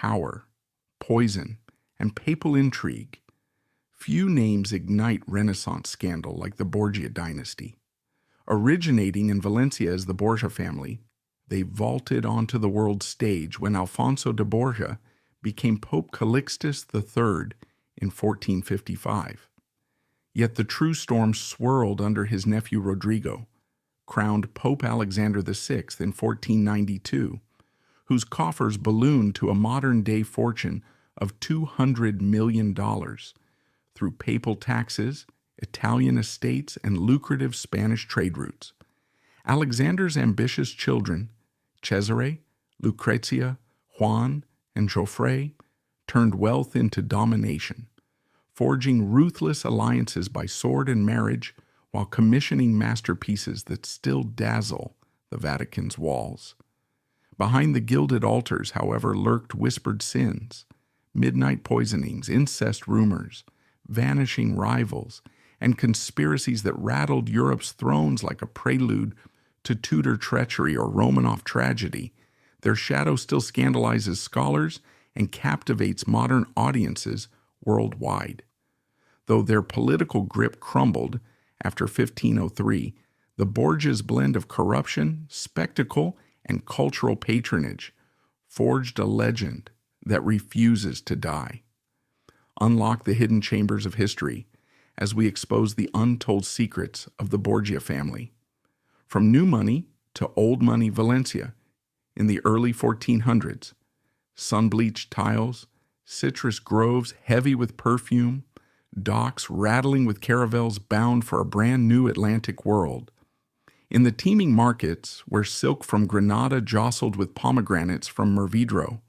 power, poison, and papal intrigue. Few names ignite Renaissance scandal like the Borgia dynasty. Originating in Valencia as the Borgia family, they vaulted onto the world stage when Alfonso de Borja became Pope Calixtus III in 1455. Yet the true storm swirled under his nephew Rodrigo, crowned Pope Alexander VI in 1492, whose coffers ballooned to a modern-day fortune of $200 million through papal taxes, Italian estates, and lucrative Spanish trade routes. Alexander's ambitious children, Cesare, Lucrezia, Juan, and Jofré, turned wealth into domination, forging ruthless alliances by sword and marriage while commissioning masterpieces that still dazzle the Vatican's walls. Behind the gilded altars, however, lurked whispered sins, midnight poisonings, incest rumors, vanishing rivals, and conspiracies that rattled Europe's thrones like a prelude to Tudor treachery or Romanov tragedy. Their shadow still scandalizes scholars and captivates modern audiences worldwide. Though their political grip crumbled after 1503, the Borgias' blend of corruption, spectacle, and cultural patronage forged a legend that refuses to die. Unlock the hidden chambers of history as we expose the untold secrets of the Borgia family. From new money to old money Valencia in the early 1400s, sun-bleached tiles, citrus groves heavy with perfume, docks rattling with caravels bound for a brand new Atlantic world. In the teeming markets where silk from Granada jostled with pomegranates from Murviedro,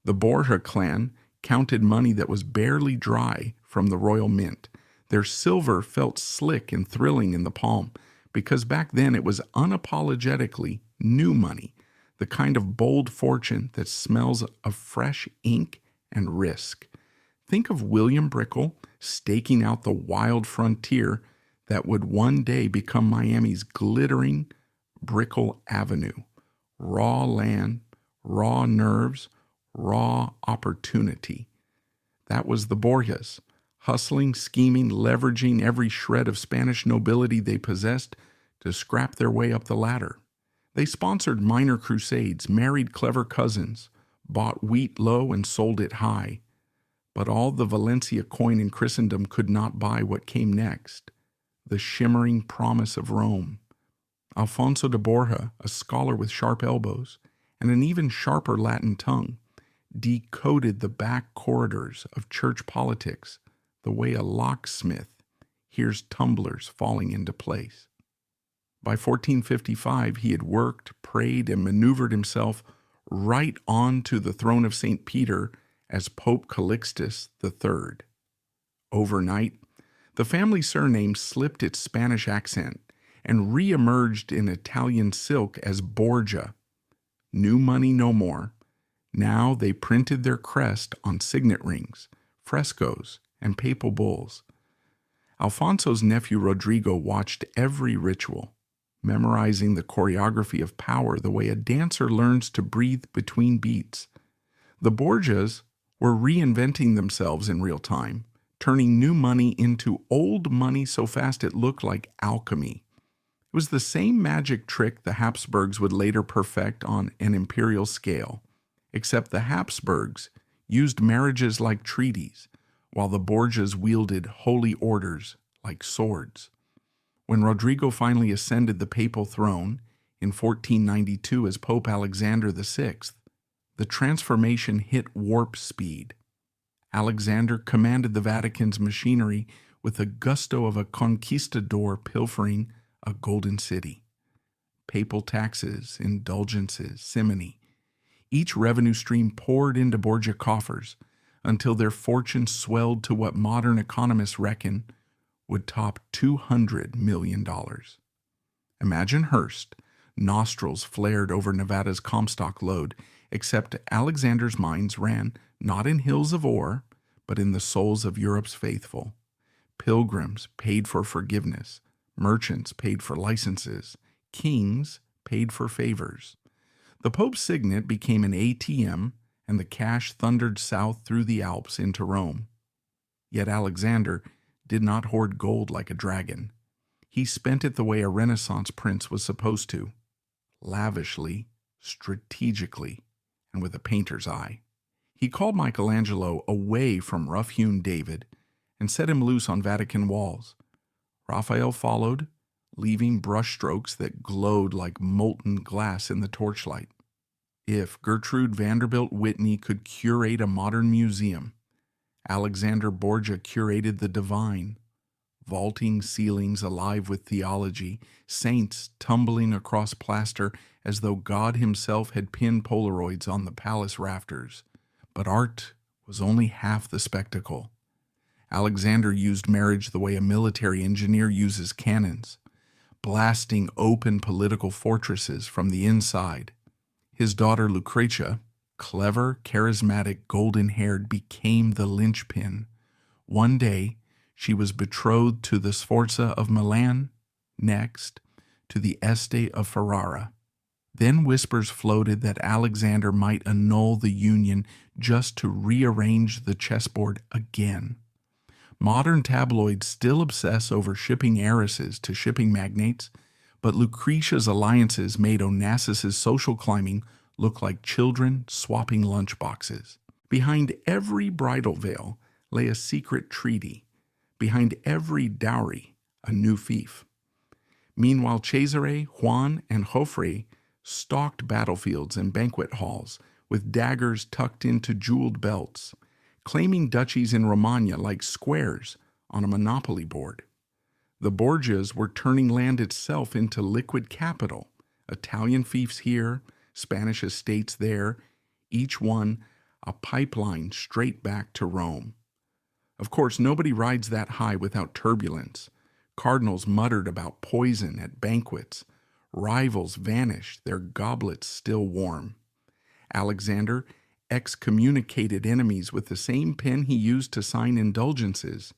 the Borgia clan counted money that was barely dry from the royal mint. Their silver felt slick and thrilling in the palm, because back then it was unapologetically new money, the kind of bold fortune that smells of fresh ink and risk. Think of William Brickell staking out the wild frontier that would one day become Miami's glittering Brickell Avenue. Raw land, raw nerves, raw opportunity. That was the Borgias, hustling, scheming, leveraging every shred of Spanish nobility they possessed to scrap their way up the ladder. They sponsored minor crusades, married clever cousins, bought wheat low and sold it high. But all the Valencia coin in Christendom could not buy what came next, the shimmering promise of Rome. Alfonso de Borja, a scholar with sharp elbows and an even sharper Latin tongue, decoded the back corridors of church politics the way a locksmith hears tumblers falling into place. By 1455, he had worked, prayed, and maneuvered himself right onto the throne of St. Peter as Pope Calixtus III. Overnight, the family surname slipped its Spanish accent and re-emerged in Italian silk as Borgia. New money no more. Now they printed their crest on signet rings, frescoes, and papal bulls. Alfonso's nephew Rodrigo watched every ritual, memorizing the choreography of power the way a dancer learns to breathe between beats. The Borgias were reinventing themselves in real time, turning new money into old money so fast it looked like alchemy. It was the same magic trick the Habsburgs would later perfect on an imperial scale, except the Habsburgs used marriages like treaties, while the Borgias wielded holy orders like swords. When Rodrigo finally ascended the papal throne in 1492 as Pope Alexander VI, the transformation hit warp speed. Alexander commanded the Vatican's machinery with the gusto of a conquistador pilfering a golden city. Papal taxes, indulgences, simony. Each revenue stream poured into Borgia coffers until their fortune swelled to what modern economists reckon would top $200 million. Imagine Hearst, nostrils flared over Nevada's Comstock lode, except Alexander's mines ran not in hills of ore, but in the souls of Europe's faithful. Pilgrims paid for forgiveness, merchants paid for licenses, kings paid for favors. The Pope's signet became an ATM and the cash thundered south through the Alps into Rome. Yet Alexander did not hoard gold like a dragon. He spent it the way a Renaissance prince was supposed to, lavishly, strategically, and with a painter's eye. He called Michelangelo away from rough-hewn David and set him loose on Vatican walls. Raphael followed, leaving brushstrokes that glowed like molten glass in the torchlight. If Gertrude Vanderbilt Whitney could curate a modern museum, Alexander Borgia curated the divine. Vaulting ceilings alive with theology, saints tumbling across plaster as though God himself had pinned Polaroids on the palace rafters. But art was only half the spectacle. Alexander used marriage the way a military engineer uses cannons, blasting open political fortresses from the inside. His daughter Lucrezia, clever, charismatic, golden-haired, became the linchpin. One day, she was betrothed to the Sforza of Milan, next to the Este of Ferrara. Then whispers floated that Alexander might annul the union just to rearrange the chessboard again. Modern tabloids still obsess over shipping heiresses to shipping magnates, but Lucrezia's alliances made Onassis' social climbing look like children swapping lunchboxes. Behind every bridal veil lay a secret treaty. Behind every dowry, a new fief. Meanwhile, Cesare, Juan, and Jofré stalked battlefields and banquet halls with daggers tucked into jeweled belts, claiming duchies in Romagna like squares on a monopoly board. The Borgias were turning land itself into liquid capital. Italian fiefs here, Spanish estates there, each one a pipeline straight back to Rome. Of course, nobody rides that high without turbulence. Cardinals muttered about poison at banquets. Rivals vanished, their goblets still warm. Alexander excommunicated enemies with the same pen he used to sign indulgences,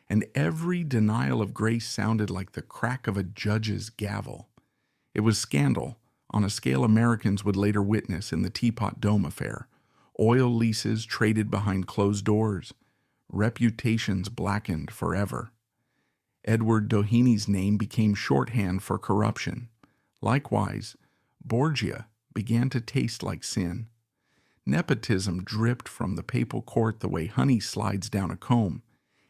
and every denial of grace sounded like the crack of a judge's gavel. It was scandal on a scale Americans would later witness in the Teapot Dome affair. Oil leases traded behind closed doors. Reputations blackened forever. Edward Doheny's name became shorthand for corruption. Likewise, Borgia began to taste like sin. Nepotism dripped from the papal court the way honey slides down a comb,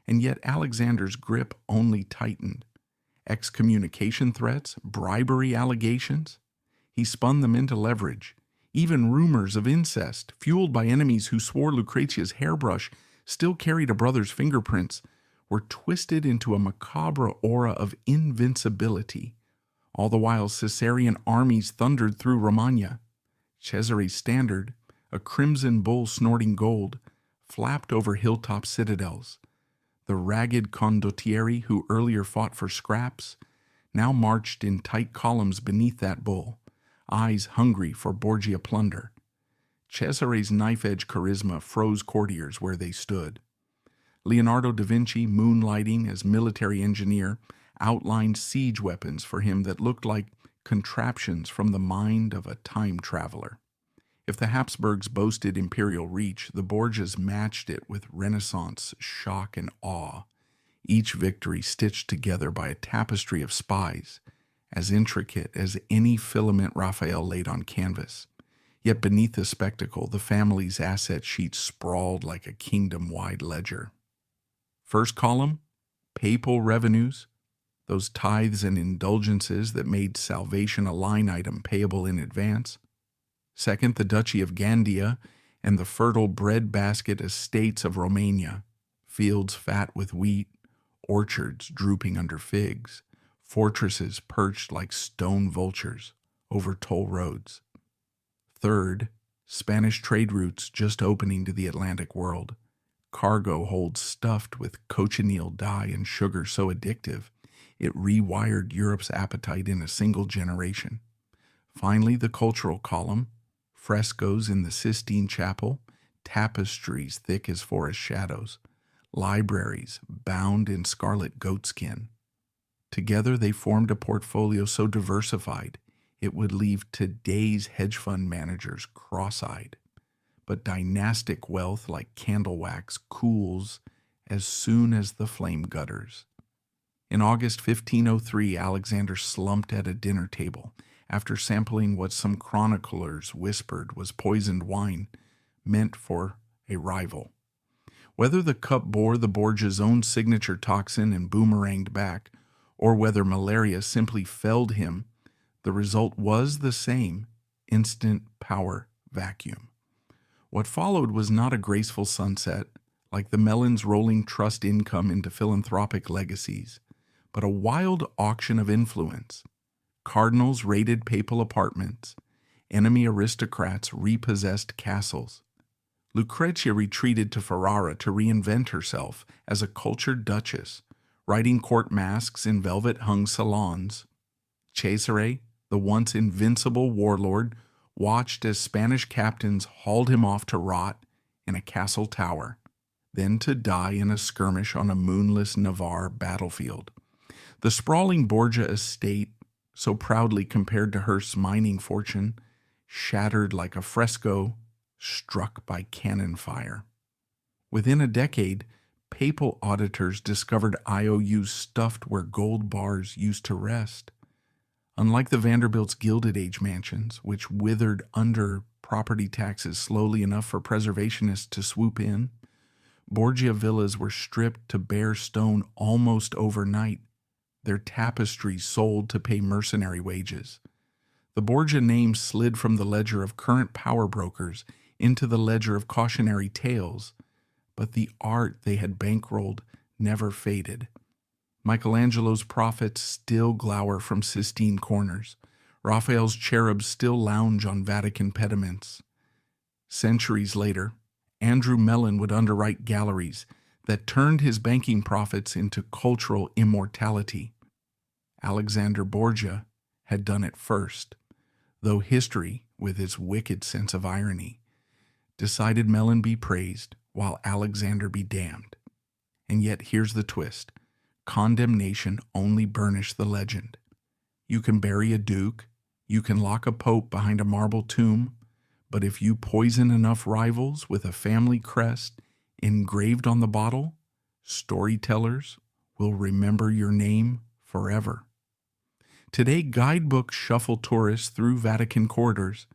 and yet Alexander's grip only tightened. Excommunication threats, bribery allegations, he spun them into leverage. Even rumors of incest, fueled by enemies who swore Lucrezia's hairbrush still carried a brother's fingerprints, were twisted into a macabre aura of invincibility. All the while, Caesarian armies thundered through Romagna. Cesare's standard, a crimson bull snorting gold, flapped over hilltop citadels. The ragged condottieri who earlier fought for scraps now marched in tight columns beneath that bull, eyes hungry for Borgia plunder. Cesare's knife-edge charisma froze courtiers where they stood. Leonardo da Vinci, moonlighting as military engineer, outlined siege weapons for him that looked like contraptions from the mind of a time traveler. If the Habsburgs boasted imperial reach, the Borgias matched it with Renaissance shock and awe, each victory stitched together by a tapestry of spies, as intricate as any filament Raphael laid on canvas. Yet beneath the spectacle, the family's asset sheet sprawled like a kingdom-wide ledger. First column, papal revenues, those tithes and indulgences that made salvation a line item payable in advance. Second, the Duchy of Gandia and the fertile breadbasket estates of Romania, fields fat with wheat, orchards drooping under figs, fortresses perched like stone vultures over toll roads. Third, Spanish trade routes just opening to the Atlantic world, cargo holds stuffed with cochineal dye and sugar so addictive it rewired Europe's appetite in a single generation. Finally, the cultural column, frescoes in the Sistine Chapel, tapestries thick as forest shadows, libraries bound in scarlet goatskin. Together they formed a portfolio so diversified it would leave today's hedge fund managers cross-eyed. but dynastic wealth like candle wax cools as soon as the flame gutters. In August 1503, Alexander slumped at a dinner table after sampling what some chroniclers whispered was poisoned wine meant for a rival. Whether the cup bore the Borgia's own signature toxin and boomeranged back, or whether malaria simply felled him, the result was the same: instant power vacuum. What followed was not a graceful sunset, like the melon's rolling trust income into philanthropic legacies, but a wild auction of influence. Cardinals raided papal apartments. Enemy aristocrats repossessed castles. Lucrezia retreated to Ferrara to reinvent herself as a cultured duchess, writing court masques in velvet-hung salons. Cesare, the once invincible warlord, watched as Spanish captains hauled him off to rot in a castle tower, then to die in a skirmish on a moonless Navarre battlefield. The sprawling Borgia estate, so proudly compared to Hearst's mining fortune, shattered like a fresco struck by cannon fire. Within a decade, papal auditors discovered IOUs stuffed where gold bars used to rest. Unlike the Vanderbilt's Gilded Age mansions, which withered under property taxes slowly enough for preservationists to swoop in, Borgia villas were stripped to bare stone almost overnight, their tapestries sold to pay mercenary wages. The Borgia name slid from the ledger of current power brokers into the ledger of cautionary tales, but the art they had bankrolled never faded. Michelangelo's prophets still glower from Sistine corners. Raphael's cherubs still lounge on Vatican pediments. Centuries later, Andrew Mellon would underwrite galleries that turned his banking profits into cultural immortality. Alexander Borgia had done it first, though history, with its wicked sense of irony, decided Mellon be praised while Alexander be damned. And yet here's the twist. Condemnation only burnished the legend. You can bury a duke, you can lock a pope behind a marble tomb, but if you poison enough rivals with a family crest engraved on the bottle, storytellers will remember your name forever. Today, guidebooks shuffle tourists through Vatican corridors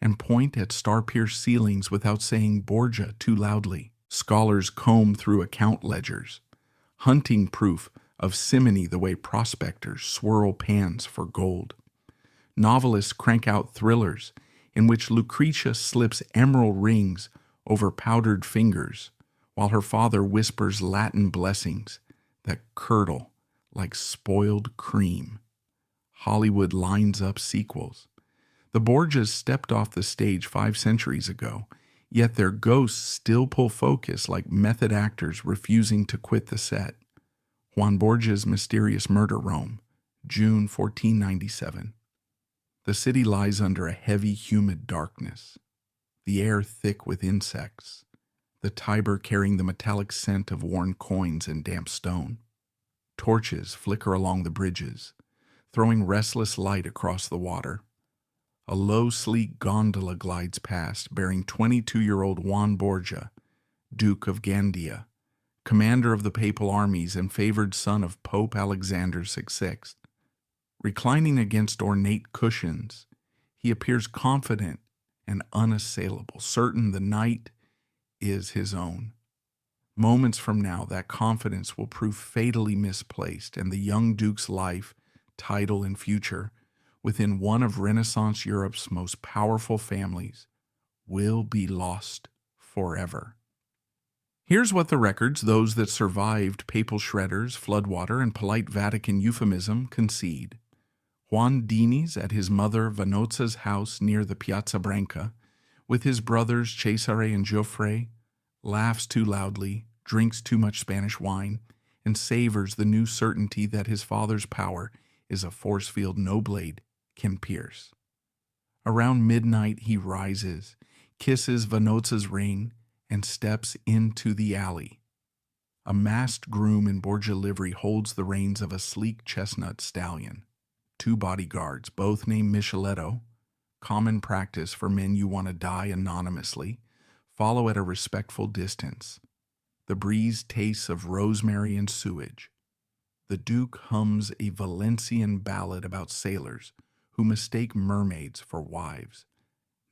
and point at star-pierced ceilings without saying Borgia too loudly. Scholars comb through account ledgers, hunting proof of simony the way prospectors swirl pans for gold. Novelists crank out thrillers in which Lucrezia slips emerald rings over powdered fingers, while her father whispers Latin blessings that curdle like spoiled cream. Hollywood lines up sequels. The Borgias stepped off the stage 5 centuries ago, yet their ghosts still pull focus like method actors refusing to quit the set. Juan Borgia's mysterious murder Rome, June 1497. The city lies under a heavy, humid darkness, the air thick with insects, the Tiber carrying the metallic scent of worn coins and damp stone. Torches flicker along the bridges, throwing restless light across the water. A low, sleek gondola glides past, bearing 22-year-old Juan Borgia, Duke of Gandia, commander of the papal armies and favored son of Pope Alexander VI. Reclining against ornate cushions, he appears confident and unassailable, certain the night is his own. Moments from now, that confidence will prove fatally misplaced, and the young duke's life, title, and future within one of Renaissance Europe's most powerful families will be lost forever. Here's what the records, those that survived papal shredders, floodwater, and polite Vatican euphemism, concede. Juan dines at his mother Vanozza's house near the Piazza Branca, with his brothers Cesare and Jofré, laughs too loudly, drinks too much Spanish wine, and savors the new certainty that his father's power is a force field no blade can pierce. Around midnight he rises, kisses Vanozza's ring, and steps into the alley. A masked groom in Borgia livery holds the reins of a sleek chestnut stallion. 2 bodyguards, both named Micheletto, common practice for men you want to die anonymously, follow at a respectful distance. The breeze tastes of rosemary and sewage. The Duke hums a Valencian ballad about sailors who mistake mermaids for wives.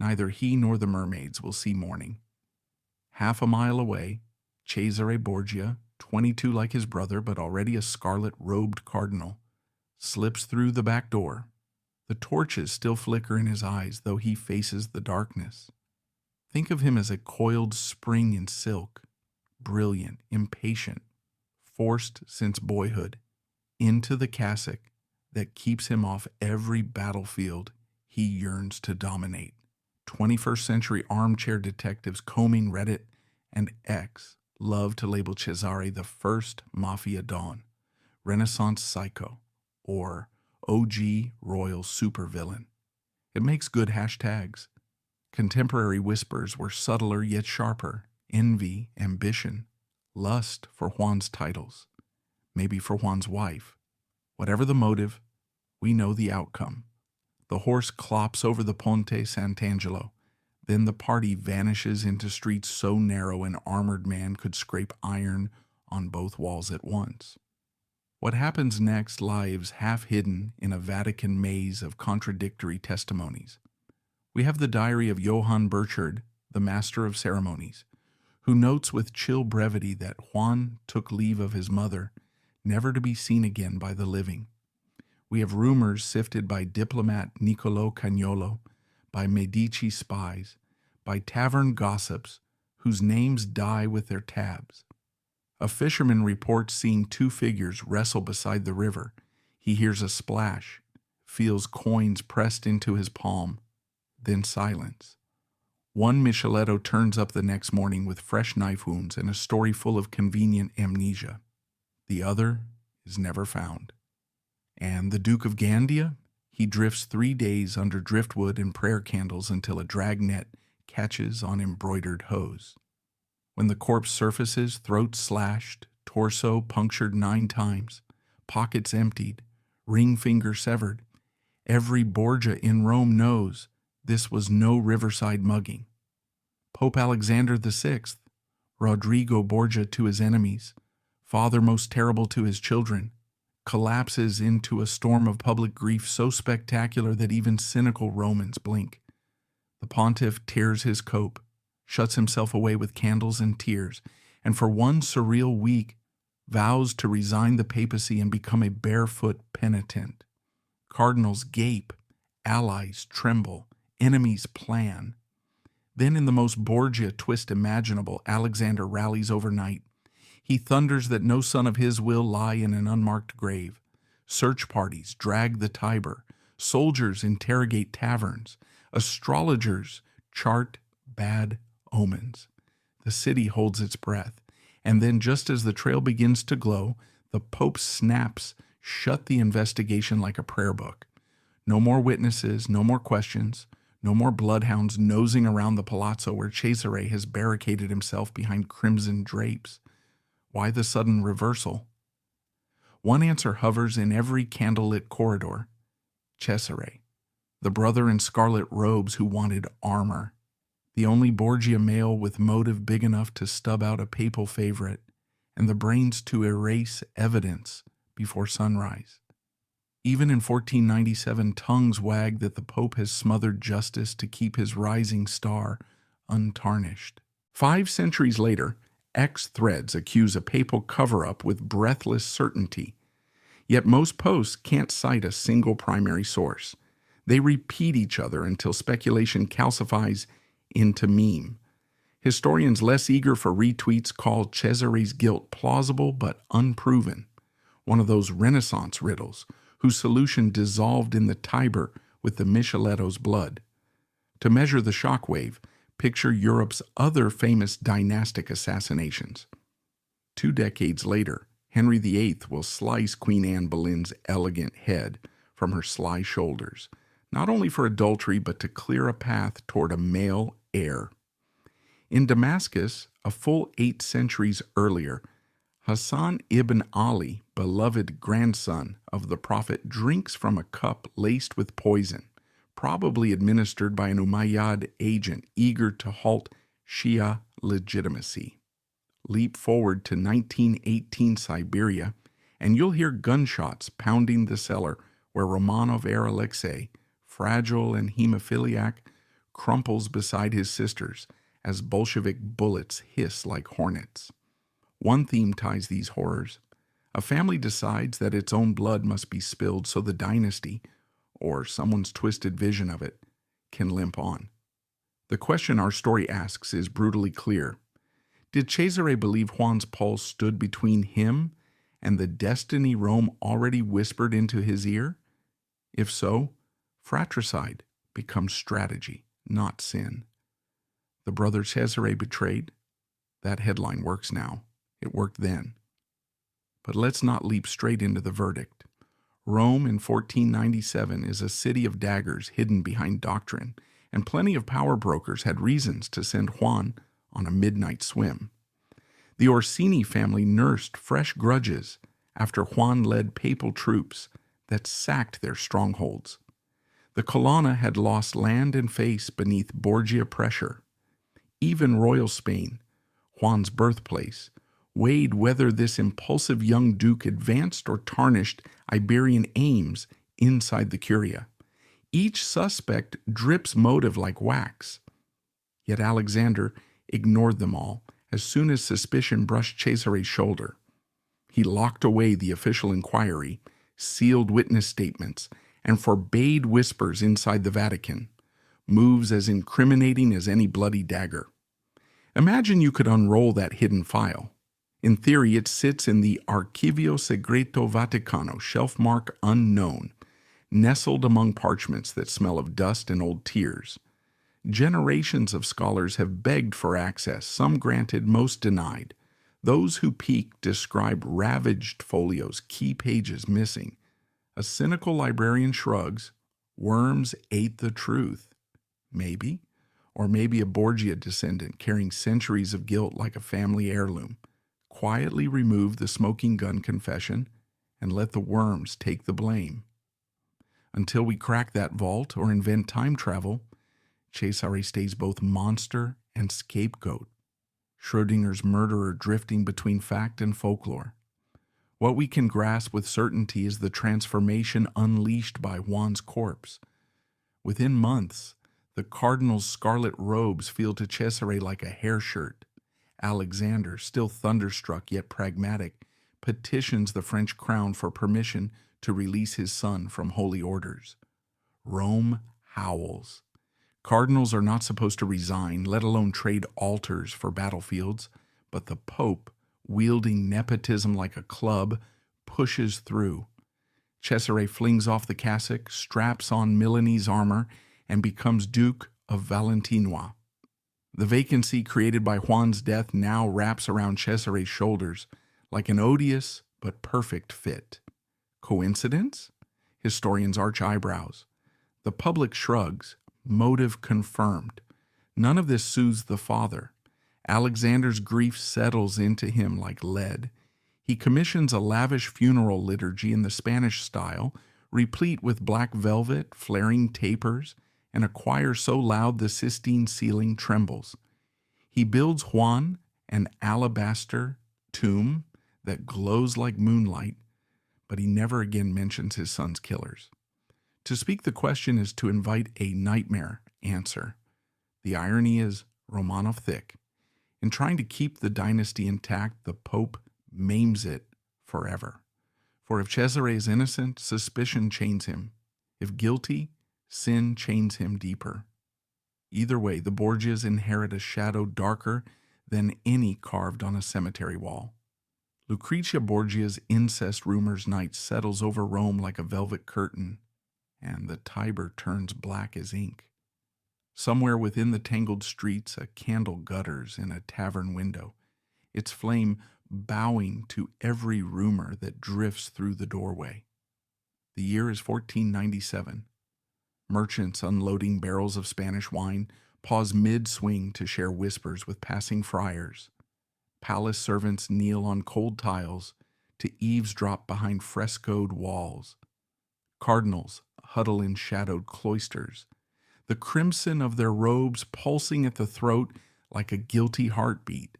Neither he nor the mermaids will see morning. Half a mile away, Cesare Borgia, 22 like his brother but already a scarlet-robed cardinal, slips through the back door. The torches still flicker in his eyes, though he faces the darkness. Think of him as a coiled spring in silk, brilliant, impatient, forced since boyhood, into the cassock that keeps him off every battlefield he yearns to dominate. 21st century armchair detectives combing Reddit and X love to label Cesare the first Mafia Don, Renaissance psycho, or OG royal supervillain. It makes good hashtags. Contemporary whispers were subtler yet sharper. Envy, ambition, lust for Juan's titles, maybe for Juan's wife. Whatever the motive, we know the outcome. The horse clops over the Ponte Sant'Angelo. Then the party vanishes into streets so narrow an armored man could scrape iron on both walls at once. What happens next lies half hidden in a Vatican maze of contradictory testimonies. We have the diary of Johann Burchard, the master of ceremonies, who notes with chill brevity that Juan took leave of his mother, never to be seen again by the living. We have rumors sifted by diplomat Niccolò Cagnolo, by Medici spies, by tavern gossips whose names die with their tabs. A fisherman reports seeing two figures wrestle beside the river. He hears a splash, feels coins pressed into his palm, then silence. One Micheletto turns up the next morning with fresh knife wounds and a story full of convenient amnesia. The other is never found. And the Duke of Gandia? He drifts 3 days under driftwood and prayer candles until a dragnet catches on embroidered hose. When the corpse surfaces, throat slashed, torso punctured 9 times, pockets emptied, ring finger severed, every Borgia in Rome knows this was no riverside mugging. Pope Alexander VI, Rodrigo Borgia to his enemies, father most terrible to his children, collapses into a storm of public grief so spectacular that even cynical Romans blink. The pontiff tears his cope, shuts himself away with candles and tears, and for one surreal week vows to resign the papacy and become a barefoot penitent. Cardinals gape, allies tremble, enemies plan. Then in the most Borgia twist imaginable, Alexander rallies overnight. He thunders that no son of his will lie in an unmarked grave. Search parties drag the Tiber. Soldiers interrogate taverns. Astrologers chart bad omens. The city holds its breath. And then just as the trail begins to glow, the Pope snaps shut the investigation like a prayer book. No more witnesses, no more questions, no more bloodhounds nosing around the palazzo where Cesare has barricaded himself behind crimson drapes. Why the sudden reversal? One answer hovers in every candlelit corridor. Cesare, the brother in scarlet robes who wanted armor, the only Borgia male with motive big enough to stub out a papal favorite, and the brains to erase evidence before sunrise. Even in 1497, tongues wag that the Pope has smothered justice to keep his rising star untarnished. 5 centuries later, X threads accuse a papal cover-up with breathless certainty. Yet most posts can't cite a single primary source. They repeat each other until speculation calcifies into meme. Historians less eager for retweets call Cesare's guilt plausible but unproven, one of those Renaissance riddles whose solution dissolved in the Tiber with the Micheletto's blood. To measure the shockwave, picture Europe's other famous dynastic assassinations. 2 decades later, Henry VIII will slice Queen Anne Boleyn's elegant head from her sly shoulders, not only for adultery but to clear a path toward a male heir. In Damascus, a full 8 centuries earlier, Hassan ibn Ali, beloved grandson of the Prophet, drinks from a cup laced with poison, probably administered by an Umayyad agent eager to halt Shia legitimacy. Leap forward to 1918 Siberia, and you'll hear gunshots pounding the cellar where Romanov-era Alexei, fragile and hemophiliac, crumples beside his sisters as Bolshevik bullets hiss like hornets. One theme ties these horrors. A family decides that its own blood must be spilled so the dynasty, or someone's twisted vision of it, can limp on. The question our story asks is brutally clear. Did Cesare believe Juan's pulse stood between him and the destiny Rome already whispered into his ear? If so, fratricide becomes strategy, not sin. The brother Cesare betrayed? That headline works now. It worked then. But let's not leap straight into the verdict. Rome in 1497 is a city of daggers hidden behind doctrine, and plenty of power brokers had reasons to send Juan on a midnight swim. The Orsini family nursed fresh grudges after Juan led papal troops that sacked their strongholds. The Colonna had lost land and face beneath Borgia pressure. Even royal Spain, Juan's birthplace, weighed whether this impulsive young duke advanced or tarnished Iberian aims inside the Curia. Each suspect drips motive like wax. Yet Alexander ignored them all as soon as suspicion brushed Cesare's shoulder. He locked away the official inquiry, sealed witness statements, and forbade whispers inside the Vatican, moves as incriminating as any bloody dagger. Imagine you could unroll that hidden file. In theory, it sits in the Archivio Segreto Vaticano, shelf mark unknown, nestled among parchments that smell of dust and old tears. Generations of scholars have begged for access, some granted, most denied. Those who peek describe ravaged folios, key pages missing. A cynical librarian shrugs, worms ate the truth. Maybe, or maybe a Borgia descendant carrying centuries of guilt like a family heirloom, quietly removed the smoking gun confession and let the worms take the blame. Until we crack that vault or invent time travel, Cesare stays both monster and scapegoat, Schrodinger's murderer drifting between fact and folklore. What we can grasp with certainty is the transformation unleashed by Juan's corpse. Within months, the cardinal's scarlet robes feel to Cesare like a hair shirt. Alexander, still thunderstruck yet pragmatic, petitions the French crown for permission to release his son from holy orders. Rome howls. Cardinals are not supposed to resign, let alone trade altars for battlefields, but the Pope, wielding nepotism like a club, pushes through. Cesare flings off the cassock, straps on Milanese armor, and becomes Duke of Valentinois. The vacancy created by Juan's death now wraps around Cesare's shoulders like an odious but perfect fit. Coincidence? Historians arch eyebrows. The public shrugs. Motive confirmed. None of this soothes the father. Alexander's grief settles into him like lead. He commissions a lavish funeral liturgy in the Spanish style, replete with black velvet, flaring tapers, and a choir so loud the Sistine ceiling trembles. He builds Juan an alabaster tomb that glows like moonlight, but he never again mentions his son's killers. To speak the question is to invite a nightmare answer. The irony is Romanov thick. In trying to keep the dynasty intact, the Pope maims it forever. For if Cesare is innocent, suspicion chains him. If guilty, sin chains him deeper. Either way, the Borgias inherit a shadow darker than any carved on a cemetery wall. Lucrezia Borgia's incest rumors night settles over Rome like a velvet curtain, and the Tiber turns black as ink. Somewhere within the tangled streets, a candle gutters in a tavern window, its flame bowing to every rumor that drifts through the doorway. The year is 1497. Merchants unloading barrels of Spanish wine pause mid-swing to share whispers with passing friars. Palace servants kneel on cold tiles to eavesdrop behind frescoed walls. Cardinals huddle in shadowed cloisters, the crimson of their robes pulsing at the throat like a guilty heartbeat.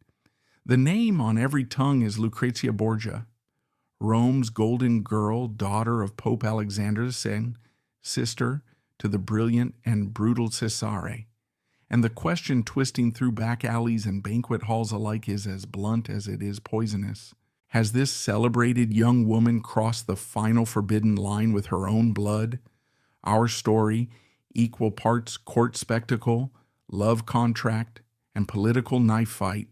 The name on every tongue is Lucrezia Borgia, Rome's golden girl, daughter of Pope Alexander II, sister to the brilliant and brutal Cesare. And the question twisting through back alleys and banquet halls alike is as blunt as it is poisonous. Has this celebrated young woman crossed the final forbidden line with her own blood? Our story, equal parts court spectacle, love contract, and political knife fight,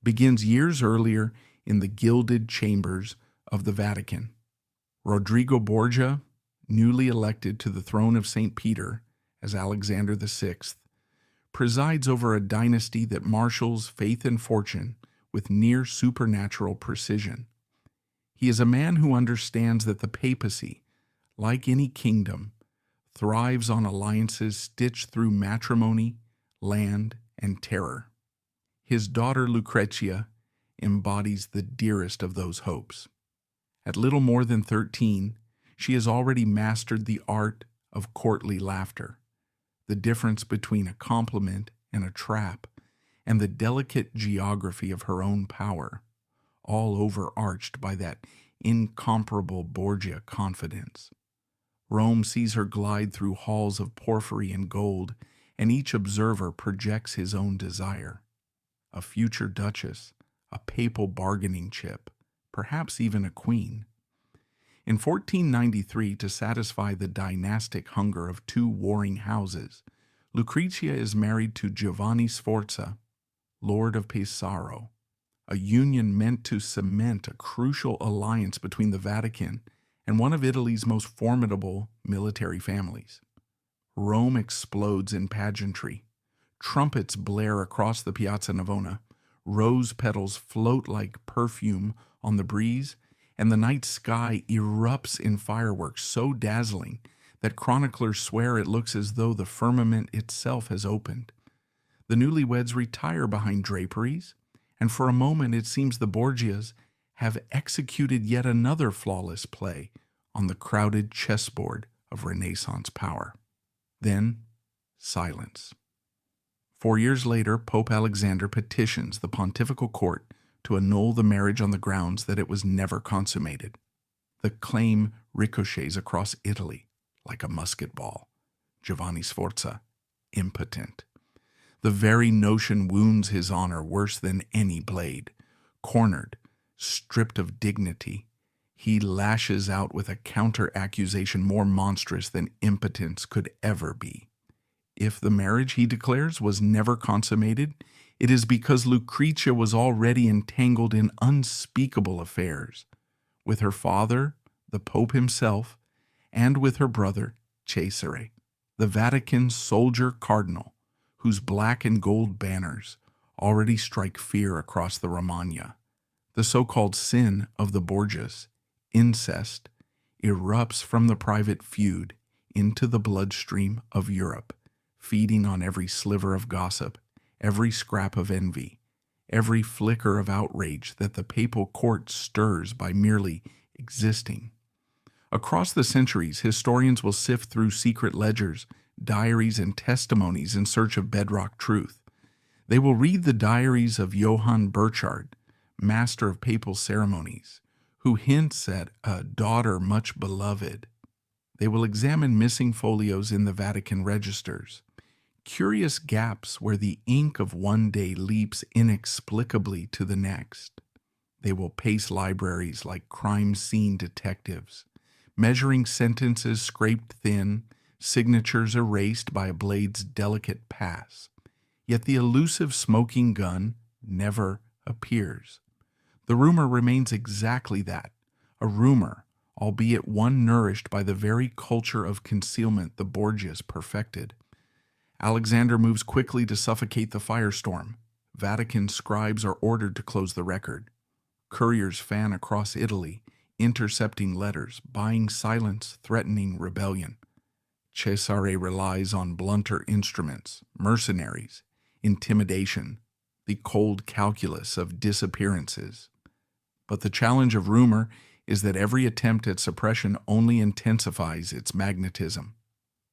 begins years earlier in the gilded chambers of the Vatican. Rodrigo Borgia, newly elected to the throne of St. Peter as Alexander VI, presides over a dynasty that marshals faith and fortune with near supernatural precision. He is a man who understands that the papacy, like any kingdom, thrives on alliances stitched through matrimony, land, and terror. His daughter Lucrezia embodies the dearest of those hopes. At little more than 13, she has already mastered the art of courtly laughter, the difference between a compliment and a trap, and the delicate geography of her own power, all overarched by that incomparable Borgia confidence. Rome sees her glide through halls of porphyry and gold, and each observer projects his own desire. A future duchess, a papal bargaining chip, perhaps even a queen. In 1493, to satisfy the dynastic hunger of two warring houses, Lucrezia is married to Giovanni Sforza, Lord of Pesaro, a union meant to cement a crucial alliance between the Vatican and one of Italy's most formidable military families. Rome explodes in pageantry. Trumpets blare across the Piazza Navona, rose petals float like perfume on the breeze, and the night sky erupts in fireworks so dazzling that chroniclers swear it looks as though the firmament itself has opened. The newlyweds retire behind draperies, and for a moment it seems the Borgias have executed yet another flawless play on the crowded chessboard of Renaissance power. Then, silence. 4 years later, Pope Alexander petitions the pontifical court to annul the marriage on the grounds that it was never consummated. The claim ricochets across Italy like a musket ball. Giovanni Sforza, impotent. The very notion wounds his honor worse than any blade. Cornered, stripped of dignity, he lashes out with a counter-accusation more monstrous than impotence could ever be. If the marriage, he declares, was never consummated, it is because Lucrezia was already entangled in unspeakable affairs, with her father, the Pope himself, and with her brother, Cesare, the Vatican's soldier cardinal, whose black and gold banners already strike fear across the Romagna. The so-called sin of the Borgias, incest, erupts from the private feud into the bloodstream of Europe, feeding on every sliver of gossip, every scrap of envy, every flicker of outrage that the papal court stirs by merely existing. Across the centuries, historians will sift through secret ledgers, diaries, and testimonies in search of bedrock truth. They will read the diaries of Johann Burchard, master of papal ceremonies, who hints at a daughter much beloved. They will examine missing folios in the Vatican registers, curious gaps where the ink of one day leaps inexplicably to the next. They will pace libraries like crime scene detectives, measuring sentences scraped thin, signatures erased by a blade's delicate pass. Yet the elusive smoking gun never appears. The rumor remains exactly that, a rumor, albeit one nourished by the very culture of concealment the Borgias perfected. Alexander moves quickly to suffocate the firestorm. Vatican scribes are ordered to close the record. Couriers fan across Italy, intercepting letters, buying silence, threatening rebellion. Cesare relies on blunter instruments, mercenaries, intimidation, the cold calculus of disappearances. But the challenge of rumor is that every attempt at suppression only intensifies its magnetism.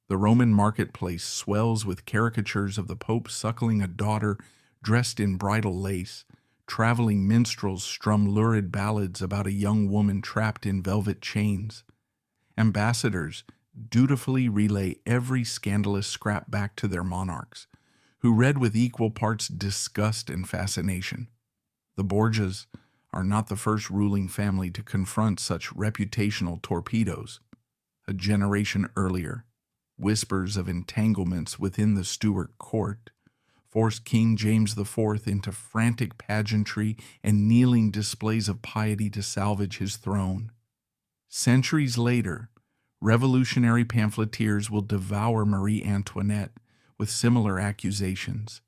The Roman marketplace swells with caricatures of the Pope suckling a daughter Dressed in bridal lace, traveling minstrels strum lurid ballads about a young woman trapped in velvet chains. Ambassadors dutifully relay every scandalous scrap back to their monarchs, who read with equal parts disgust and fascination. The Borgias are not the first ruling family to confront such reputational torpedoes. A generation earlier, whispers of entanglements within the Stuart court forced King James IV into frantic pageantry and kneeling displays of piety to salvage his throne. Centuries later, revolutionary pamphleteers will devour Marie Antoinette with similar accusations,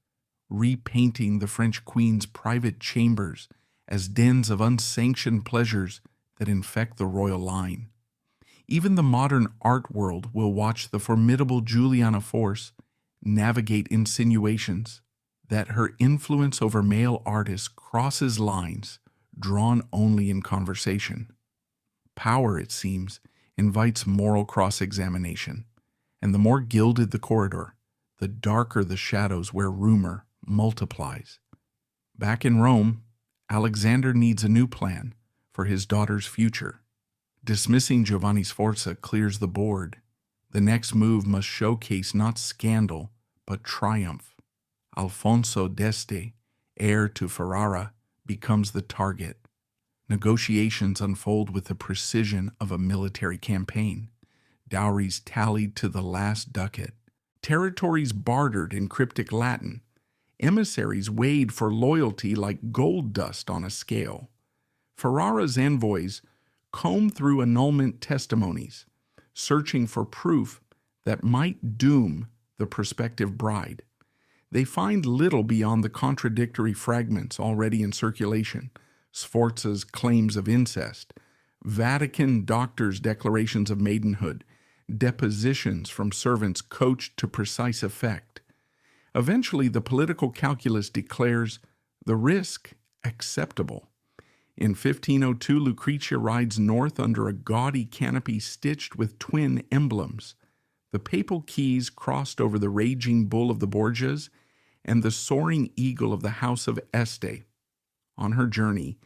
repainting the French queen's private chambers as dens of unsanctioned pleasures that infect the royal line. Even the modern art world will watch the formidable Juliana Force navigate insinuations that her influence over male artists crosses lines drawn only in conversation. Power, it seems, invites moral cross-examination, and the more gilded the corridor, the darker the shadows where rumor multiplies. Back in Rome, Alexander needs a new plan for his daughter's future. Dismissing Giovanni Sforza clears the board. The next move must showcase not scandal, but triumph. Alfonso d'Este, heir to Ferrara, becomes the target. Negotiations unfold with the precision of a military campaign. Dowries tallied to the last ducat. Territories bartered in cryptic Latin. Emissaries weighed for loyalty like gold dust on a scale. Ferrara's envoys comb through annulment testimonies, searching for proof that might doom the prospective bride. They find little beyond the contradictory fragments already in circulation, Sforza's claims of incest, Vatican doctors' declarations of maidenhood, depositions from servants coached to precise effect. Eventually, the political calculus declares the risk acceptable. In 1502, Lucrezia rides north under a gaudy canopy stitched with twin emblems. The papal keys crossed over the raging bull of the Borgias and the soaring eagle of the house of Este. On her journey,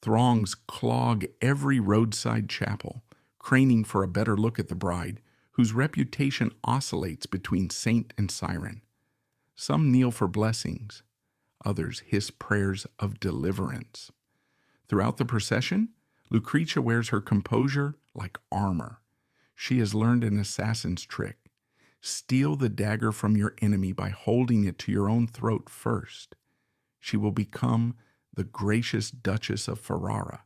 throngs clog every roadside chapel, craning for a better look at the bride, whose reputation oscillates between saint and siren. Some kneel for blessings, others hiss prayers of deliverance. Throughout the procession, Lucrezia wears her composure like armor. She has learned an assassin's trick. Steal the dagger from your enemy by holding it to your own throat first. She will become the gracious Duchess of Ferrara,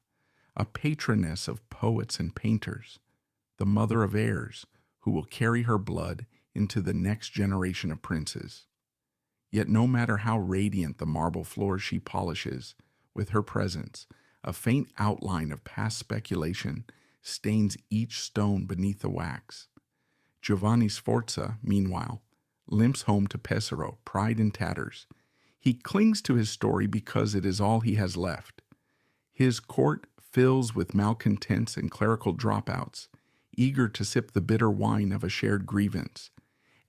a patroness of poets and painters, the mother of heirs who will carry her blood into the next generation of princes. Yet no matter how radiant the marble floors she polishes, with her presence, a faint outline of past speculation stains each stone beneath the wax. Giovanni Sforza, meanwhile, limps home to Pesaro, pride in tatters. He clings to his story because it is all he has left. His court fills with malcontents and clerical dropouts, eager to sip the bitter wine of a shared grievance.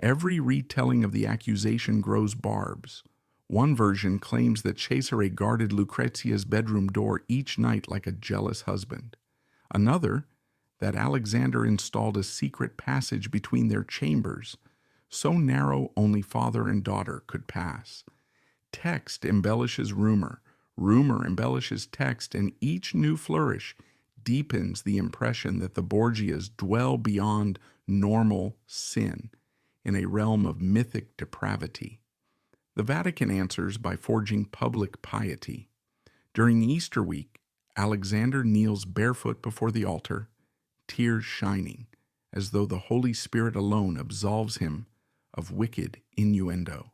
Every retelling of the accusation grows barbs. One version claims that Cesare guarded Lucrezia's bedroom door each night like a jealous husband. Another, that Alexander installed a secret passage between their chambers, so narrow only father and daughter could pass. Text embellishes rumor, rumor embellishes text, and each new flourish deepens the impression that the Borgias dwell beyond normal sin, in a realm of mythic depravity. The Vatican answers by forging public piety. During Easter week, Alexander kneels barefoot before the altar, tears shining, as though the Holy Spirit alone absolves him of wicked innuendo.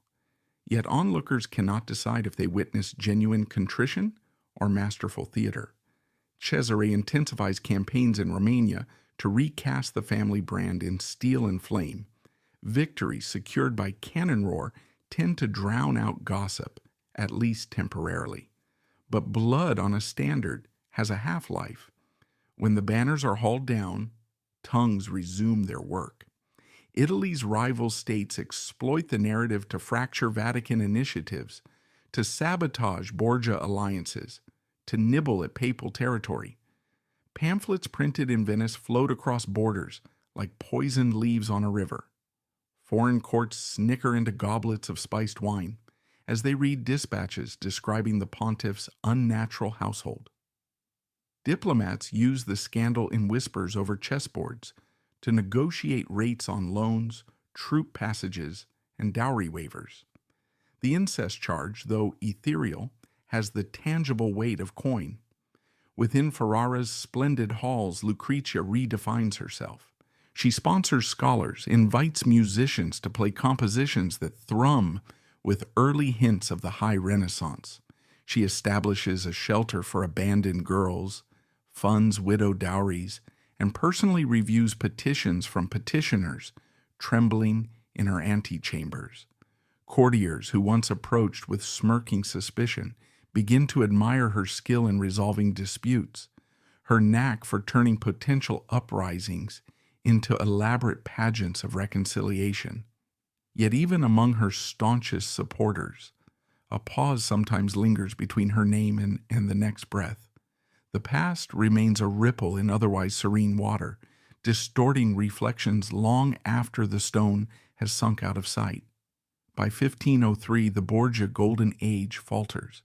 Yet onlookers cannot decide if they witness genuine contrition or masterful theater. Cesare intensifies campaigns in Romania to recast the family brand in steel and flame. Victories secured by cannon roar tend to drown out gossip, at least temporarily. But blood on a standard has a half-life. When the banners are hauled down, tongues resume their work. Italy's rival states exploit the narrative to fracture Vatican initiatives, to sabotage Borgia alliances, to nibble at papal territory. Pamphlets printed in Venice float across borders like poisoned leaves on a river. Foreign courts snicker into goblets of spiced wine as they read dispatches describing the pontiff's unnatural household. Diplomats use the scandal in whispers over chessboards to negotiate rates on loans, troop passages, and dowry waivers. The incest charge, though ethereal, has the tangible weight of coin. Within Ferrara's splendid halls, Lucrezia redefines herself. She sponsors scholars, invites musicians to play compositions that thrum with early hints of the High Renaissance. She establishes a shelter for abandoned girls, funds widow dowries, and personally reviews petitions from petitioners trembling in her antechambers. Courtiers who once approached with smirking suspicion begin to admire her skill in resolving disputes, her knack for turning potential uprisings into elaborate pageants of reconciliation. Yet even among her staunchest supporters, a pause sometimes lingers between her name and the next breath. The past remains a ripple in otherwise serene water, distorting reflections long after the stone has sunk out of sight. By 1503, the Borgia Golden Age falters.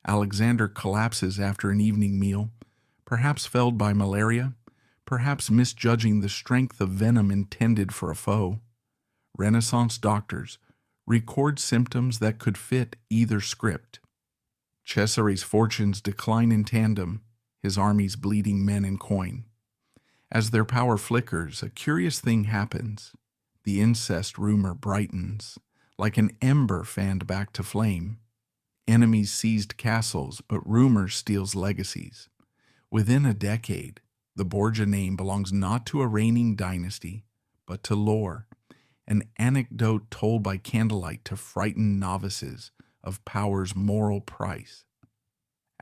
Alexander collapses after an evening meal, perhaps felled by malaria, perhaps misjudging the strength of venom intended for a foe. Renaissance doctors record symptoms that could fit either script. Cesare's fortunes decline in tandem, his armies bleeding men and coin. As their power flickers, a curious thing happens. The incest rumor brightens, like an ember fanned back to flame. Enemies seized castles, but rumor steals legacies. Within a decade, the Borgia name belongs not to a reigning dynasty, but to lore, an anecdote told by candlelight to frighten novices of power's moral price.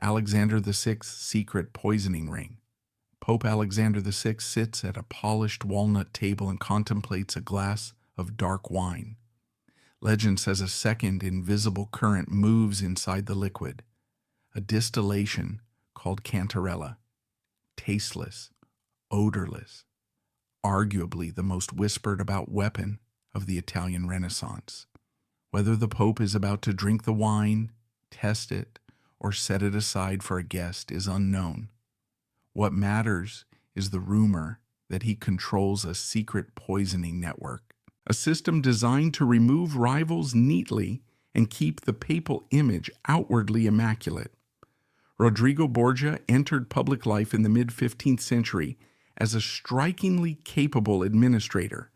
Alexander VI's secret poisoning ring. Pope Alexander VI sits at a polished walnut table and contemplates a glass of dark wine. Legend says a second invisible current moves inside the liquid, a distillation called cantarella, tasteless, odorless, arguably the most whispered about weapon of the Italian Renaissance. Whether the Pope is about to drink the wine, test it, or set it aside for a guest is unknown. What matters is the rumor that he controls a secret poisoning network, a system designed to remove rivals neatly and keep the papal image outwardly immaculate. Rodrigo Borgia entered public life in the mid-15th century as a strikingly capable administrator.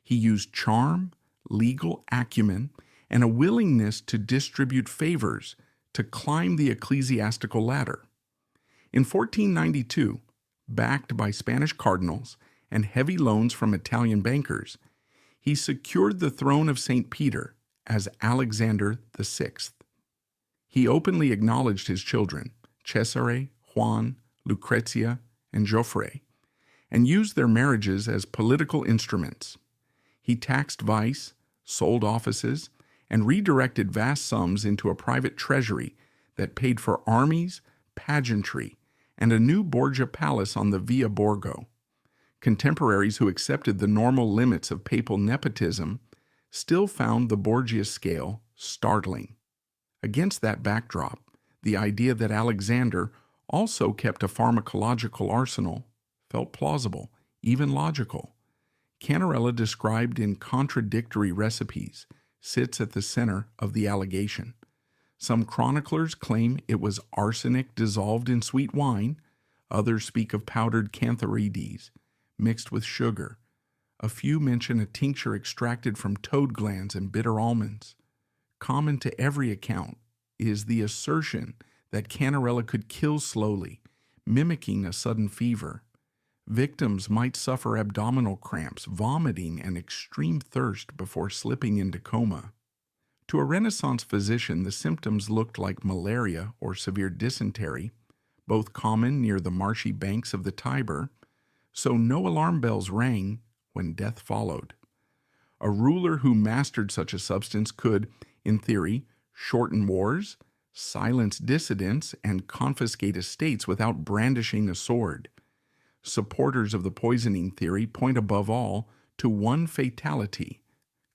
He used charm, legal acumen, and a willingness to distribute favors to climb the ecclesiastical ladder. In 1492, backed by Spanish cardinals and heavy loans from Italian bankers, he secured the throne of St. Peter as Alexander VI. He openly acknowledged his children, Cesare, Juan, Lucrezia, and Jofré, and used their marriages as political instruments. He taxed vice, sold offices, and redirected vast sums into a private treasury that paid for armies, pageantry, and a new Borgia palace on the Via Borgo. Contemporaries who accepted the normal limits of papal nepotism still found the Borgia scale startling. Against that backdrop, the idea that Alexander also kept a pharmacological arsenal felt plausible, even logical. Cantarella, described in contradictory recipes, sits at the center of the allegation. Some chroniclers claim it was arsenic dissolved in sweet wine. Others speak of powdered cantharides mixed with sugar. A few mention a tincture extracted from toad glands and bitter almonds. Common to every account is the assertion that cantarella could kill slowly, mimicking a sudden fever. Victims might suffer abdominal cramps, vomiting, and extreme thirst before slipping into coma. To a Renaissance physician, the symptoms looked like malaria or severe dysentery, both common near the marshy banks of the Tiber, so no alarm bells rang when death followed. A ruler who mastered such a substance could, in theory, shorten wars, silence dissidents, and confiscate estates without brandishing a sword. Supporters of the poisoning theory point above all to one fatality,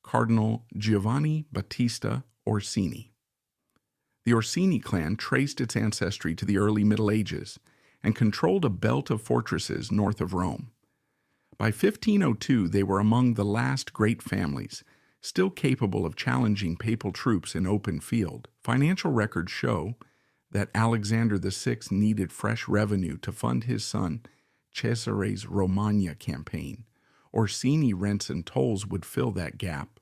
Cardinal Giovanni Battista Orsini. The Orsini clan traced its ancestry to the early Middle Ages and controlled a belt of fortresses north of Rome. By 1502, they were among the last great families, still capable of challenging papal troops in open field. Financial records show that Alexander VI needed fresh revenue to fund his son Cesare's Romagna campaign. Orsini rents and tolls would fill that gap.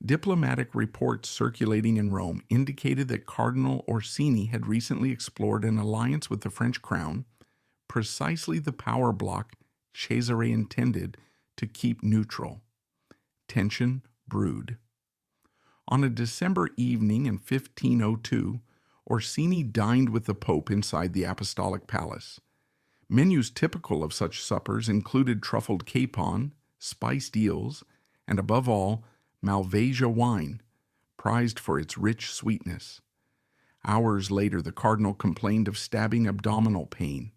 Diplomatic reports circulating in Rome indicated that Cardinal Orsini had recently explored an alliance with the French crown, precisely the power bloc Cesare intended to keep neutral. Tension brewed. On a December evening in 1502, Orsini dined with the Pope inside the Apostolic Palace. Menus typical of such suppers included truffled capon, spiced eels, and above all, Malvasia wine, prized for its rich sweetness. Hours later, the cardinal complained of stabbing abdominal pain.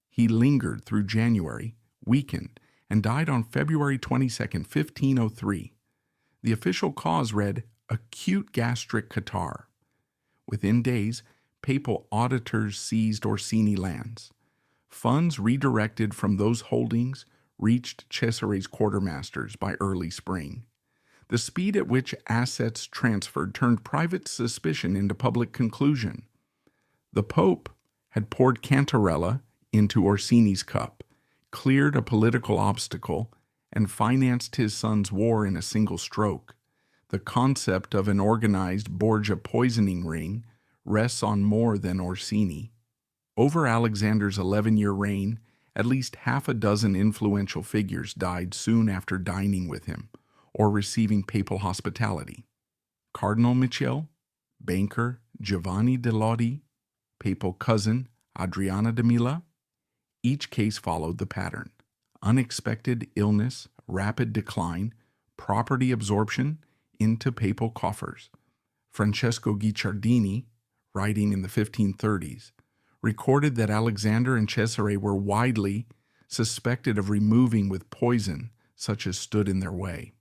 He lingered through January, weakened, and died on February 22, 1503. The official cause read, acute gastric catarrh. Within days, papal auditors seized Orsini lands. Funds redirected from those holdings reached Cesare's quartermasters by early spring. The speed at which assets transferred turned private suspicion into public conclusion. The Pope had poured Cantarella into Orsini's cup, cleared a political obstacle, and financed his son's war in a single stroke. The concept of an organized Borgia poisoning ring rests on more than Orsini. Over Alexander's 11-year reign, at least half a dozen influential figures died soon after dining with him or receiving papal hospitality. Cardinal Michel, banker Giovanni de Lodi, papal cousin Adriana de Mila. Each case followed the pattern: unexpected illness, rapid decline, property absorption into papal coffers. Francesco Guicciardini, writing in the 1530s, recorded that Alexander and Cesare were widely suspected of removing with poison such as stood in their way.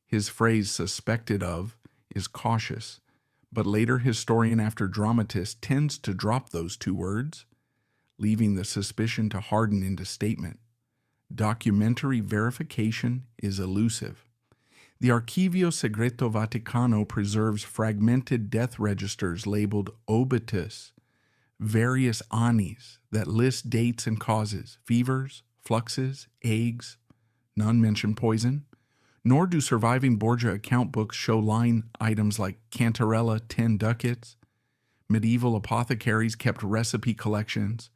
His phrase "suspected of" is cautious, but later historian after dramatist tends to drop those two words, leaving the suspicion to harden into statement. Documentary verification is elusive. The Archivio Segreto Vaticano preserves fragmented death registers labeled obitus, various annis that list dates and causes, fevers, fluxes, agues. None mention poison, nor do surviving Borgia account books show line items like Cantarella 10 ducats. Medieval apothecaries kept recipe collections,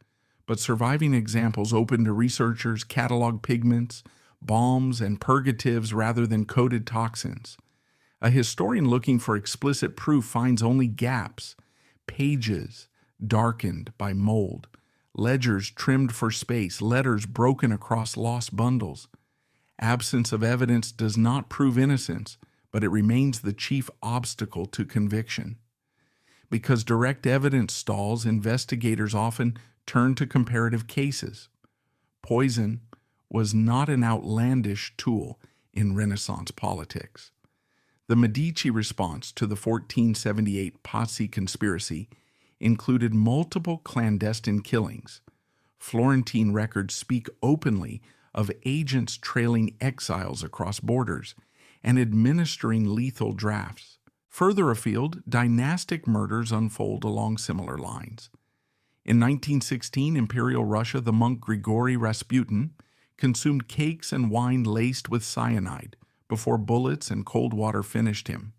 but surviving examples open to researchers catalog pigments, balms, and purgatives rather than coded toxins. A historian looking for explicit proof finds only gaps, pages darkened by mold, ledgers trimmed for space, letters broken across lost bundles. Absence of evidence does not prove innocence, but it remains the chief obstacle to conviction. Because direct evidence stalls, investigators often turn to comparative cases. Poison was not an outlandish tool in Renaissance politics. The Medici response to the 1478 Pazzi conspiracy included multiple clandestine killings. Florentine records speak openly of agents trailing exiles across borders and administering lethal drafts. Further afield, dynastic murders unfold along similar lines. In 1916, Imperial Russia, the monk Grigory Rasputin consumed cakes and wine laced with cyanide before bullets and cold water finished him.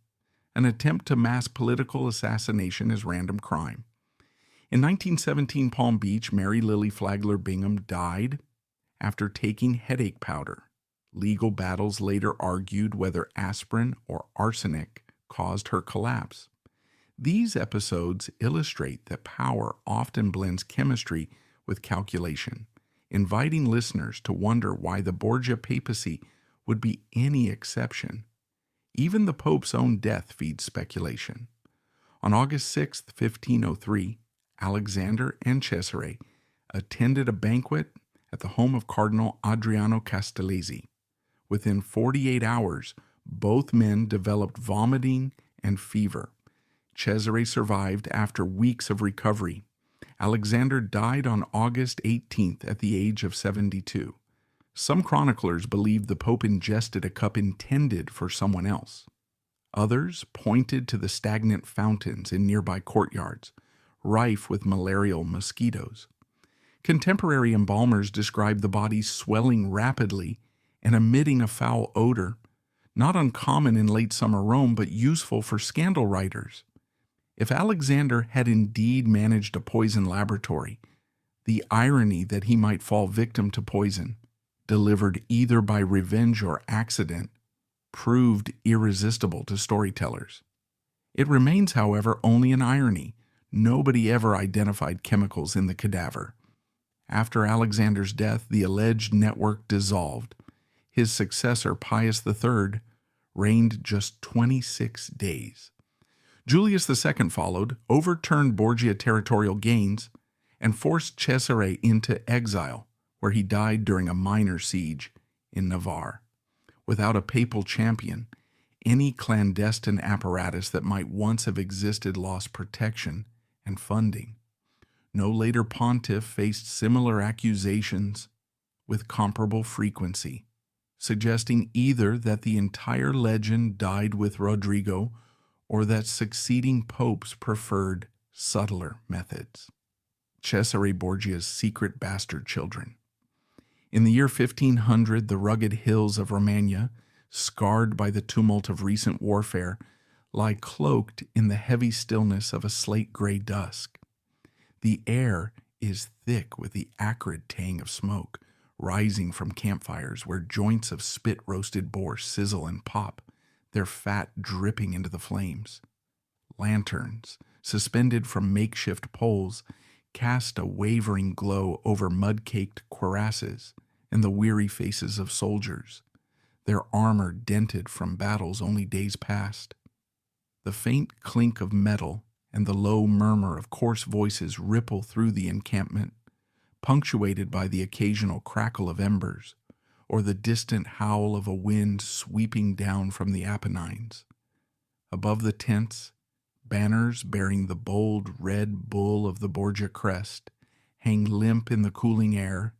An attempt to mass political assassination is random crime. In 1917 Palm Beach, Mary Lily Flagler Bingham died after taking headache powder. Legal battles later argued whether aspirin or arsenic caused her collapse. These episodes illustrate that power often blends chemistry with calculation, inviting listeners to wonder why the Borgia papacy would be any exception. Even the Pope's own death feeds speculation. On August 6, 1503, Alexander and Cesare attended a banquet at the home of Cardinal Adriano Castellesi. Within 48 hours, both men developed vomiting and fever. Cesare survived after weeks of recovery. Alexander died on August 18th at the age of 72. Some chroniclers believed the Pope ingested a cup intended for someone else. Others pointed to the stagnant fountains in nearby courtyards, rife with malarial mosquitoes. Contemporary embalmers described the body swelling rapidly and emitting a foul odor, not uncommon in late summer Rome, but useful for scandal writers. If Alexander had indeed managed a poison laboratory, the irony that he might fall victim to poison, delivered either by revenge or accident, proved irresistible to storytellers. It remains, however, only an irony. Nobody ever identified chemicals in the cadaver. After Alexander's death, the alleged network dissolved. His successor, Pius III, reigned just 26 days. Julius II followed, overturned Borgia territorial gains, and forced Cesare into exile, where he died during a minor siege in Navarre. Without a papal champion, any clandestine apparatus that might once have existed lost protection and funding. No later pontiff faced similar accusations with comparable frequency, suggesting either that the entire legend died with Rodrigo or that succeeding popes preferred subtler methods. Cesare Borgia's secret bastard children. In the year 1500, the rugged hills of Romagna, scarred by the tumult of recent warfare, lie cloaked in the heavy stillness of a slate-gray dusk. The air is thick with the acrid tang of smoke, rising from campfires where joints of spit-roasted boar sizzle and pop, their fat dripping into the flames. Lanterns, suspended from makeshift poles, cast a wavering glow over mud-caked cuirasses and the weary faces of soldiers, their armor dented from battles only days past. The faint clink of metal and the low murmur of coarse voices ripple through the encampment, punctuated by the occasional crackle of embers or the distant howl of a wind sweeping down from the Apennines. Above the tents, banners bearing the bold red bull of the Borgia crest hang limp in the cooling air,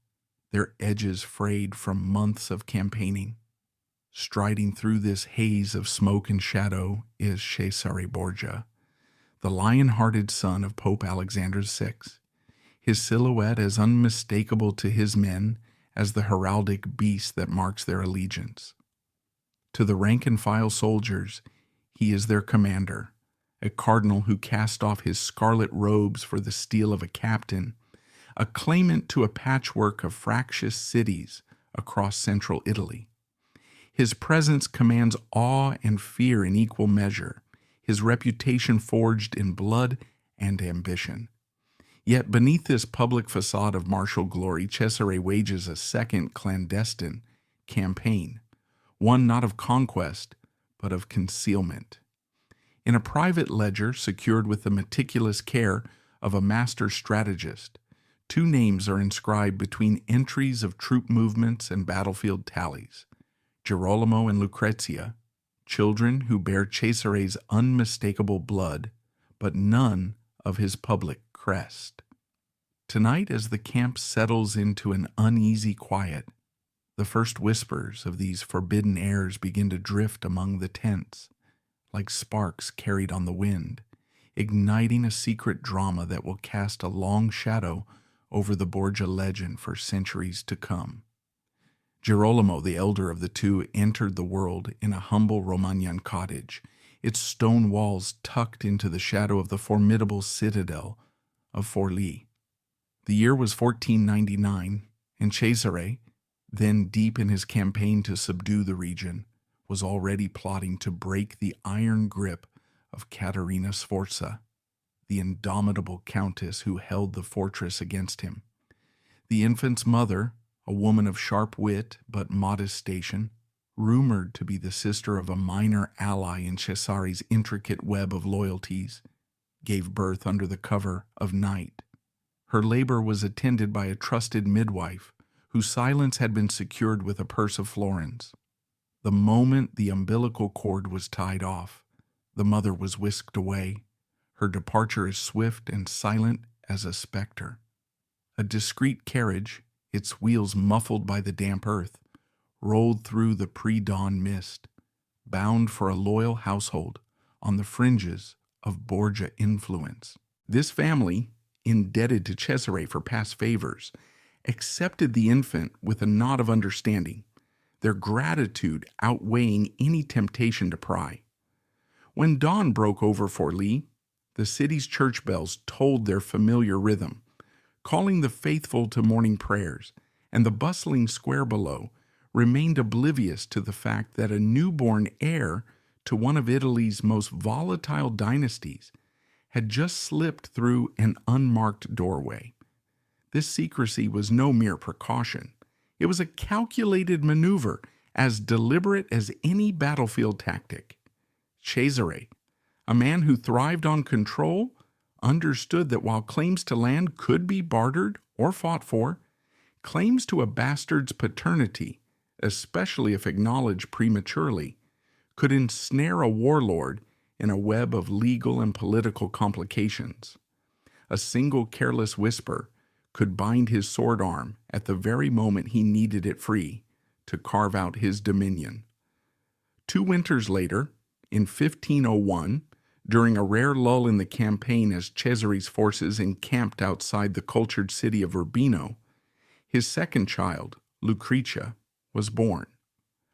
their edges frayed from months of campaigning. Striding through this haze of smoke and shadow is Cesare Borgia, the lion-hearted son of Pope Alexander VI, his silhouette as unmistakable to his men as the heraldic beast that marks their allegiance. To the rank-and-file soldiers, he is their commander, a cardinal who cast off his scarlet robes for the steel of a captain, a claimant to a patchwork of fractious cities across central Italy. His presence commands awe and fear in equal measure, his reputation forged in blood and ambition. Yet beneath this public facade of martial glory, Cesare wages a second clandestine campaign, one not of conquest, but of concealment. In a private ledger secured with the meticulous care of a master strategist, two names are inscribed between entries of troop movements and battlefield tallies: Girolamo and Lucrezia, children who bear Cesare's unmistakable blood, but none of his public crest. Tonight, as the camp settles into an uneasy quiet, the first whispers of these forbidden airs begin to drift among the tents, like sparks carried on the wind, igniting a secret drama that will cast a long shadow over the Borgia legend for centuries to come. Girolamo, the elder of the two, entered the world in a humble Romagnan cottage, its stone walls tucked into the shadow of the formidable citadel of Forlì. The year was 1499, and Cesare, then deep in his campaign to subdue the region, was already plotting to break the iron grip of Caterina Sforza, the indomitable countess who held the fortress against him. The infant's mother, a woman of sharp wit but modest station, rumored to be the sister of a minor ally in Cesare's intricate web of loyalties, gave birth under the cover of night. Her labor was attended by a trusted midwife, whose silence had been secured with a purse of florins. The moment the umbilical cord was tied off, the mother was whisked away, her departure as swift and silent as a specter. A discreet carriage, its wheels muffled by the damp earth, rolled through the pre-dawn mist, bound for a loyal household on the fringes of Borgia influence. This family, indebted to Cesare for past favors, accepted the infant with a nod of understanding, their gratitude outweighing any temptation to pry. When dawn broke over Forlì, the city's church bells tolled their familiar rhythm, calling the faithful to morning prayers, and the bustling square below remained oblivious to the fact that a newborn heir to one of Italy's most volatile dynasties had just slipped through an unmarked doorway. This secrecy was no mere precaution. It was a calculated maneuver, as deliberate as any battlefield tactic. Cesare, a man who thrived on control, understood that while claims to land could be bartered or fought for, claims to a bastard's paternity, especially if acknowledged prematurely, could ensnare a warlord in a web of legal and political complications. A single careless whisper could bind his sword arm at the very moment he needed it free to carve out his dominion. 2 winters later, in 1501, during a rare lull in the campaign as Cesare's forces encamped outside the cultured city of Urbino, his second child, Lucrezia, was born.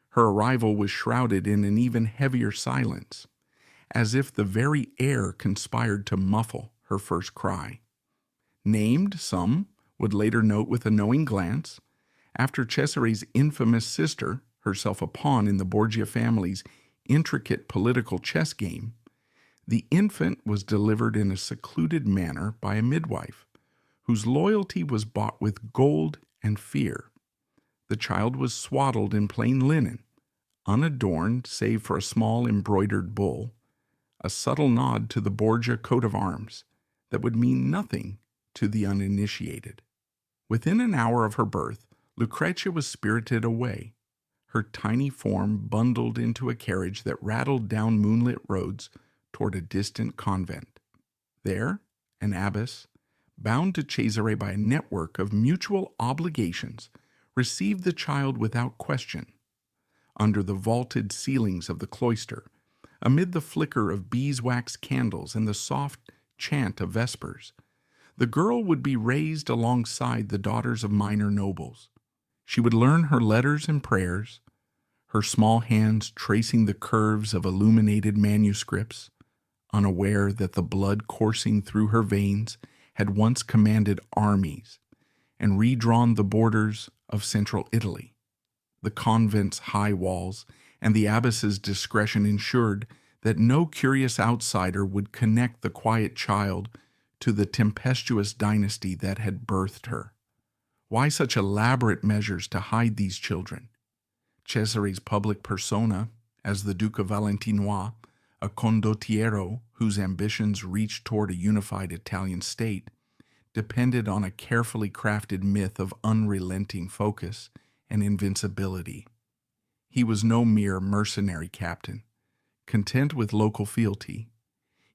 Her arrival was shrouded in an even heavier silence, as if the very air conspired to muffle her first cry. Named, some would later note with a knowing glance, after Cesare's infamous sister, herself a pawn in the Borgia family's intricate political chess game, the infant was delivered in a secluded manner by a midwife, whose loyalty was bought with gold and fear. The child was swaddled in plain linen, unadorned save for a small embroidered bull, a subtle nod to the Borgia coat of arms that would mean nothing to the uninitiated. Within an hour of her birth, Lucrezia was spirited away, her tiny form bundled into a carriage that rattled down moonlit roads toward a distant convent. There, an abbess, bound to Cesare by a network of mutual obligations, received the child without question. Under the vaulted ceilings of the cloister, amid the flicker of beeswax candles and the soft chant of vespers, the girl would be raised alongside the daughters of minor nobles. She would learn her letters and prayers, her small hands tracing the curves of illuminated manuscripts, unaware that the blood coursing through her veins had once commanded armies and redrawn the borders of central Italy. The convent's high walls and the abbess's discretion ensured that no curious outsider would connect the quiet child to the tempestuous dynasty that had birthed her. Why such elaborate measures to hide these children? Cesare's public persona as the Duke of Valentinois, a condottiero whose ambitions reached toward a unified Italian state, depended on a carefully crafted myth of unrelenting focus and invincibility. He was no mere mercenary captain, content with local fealty.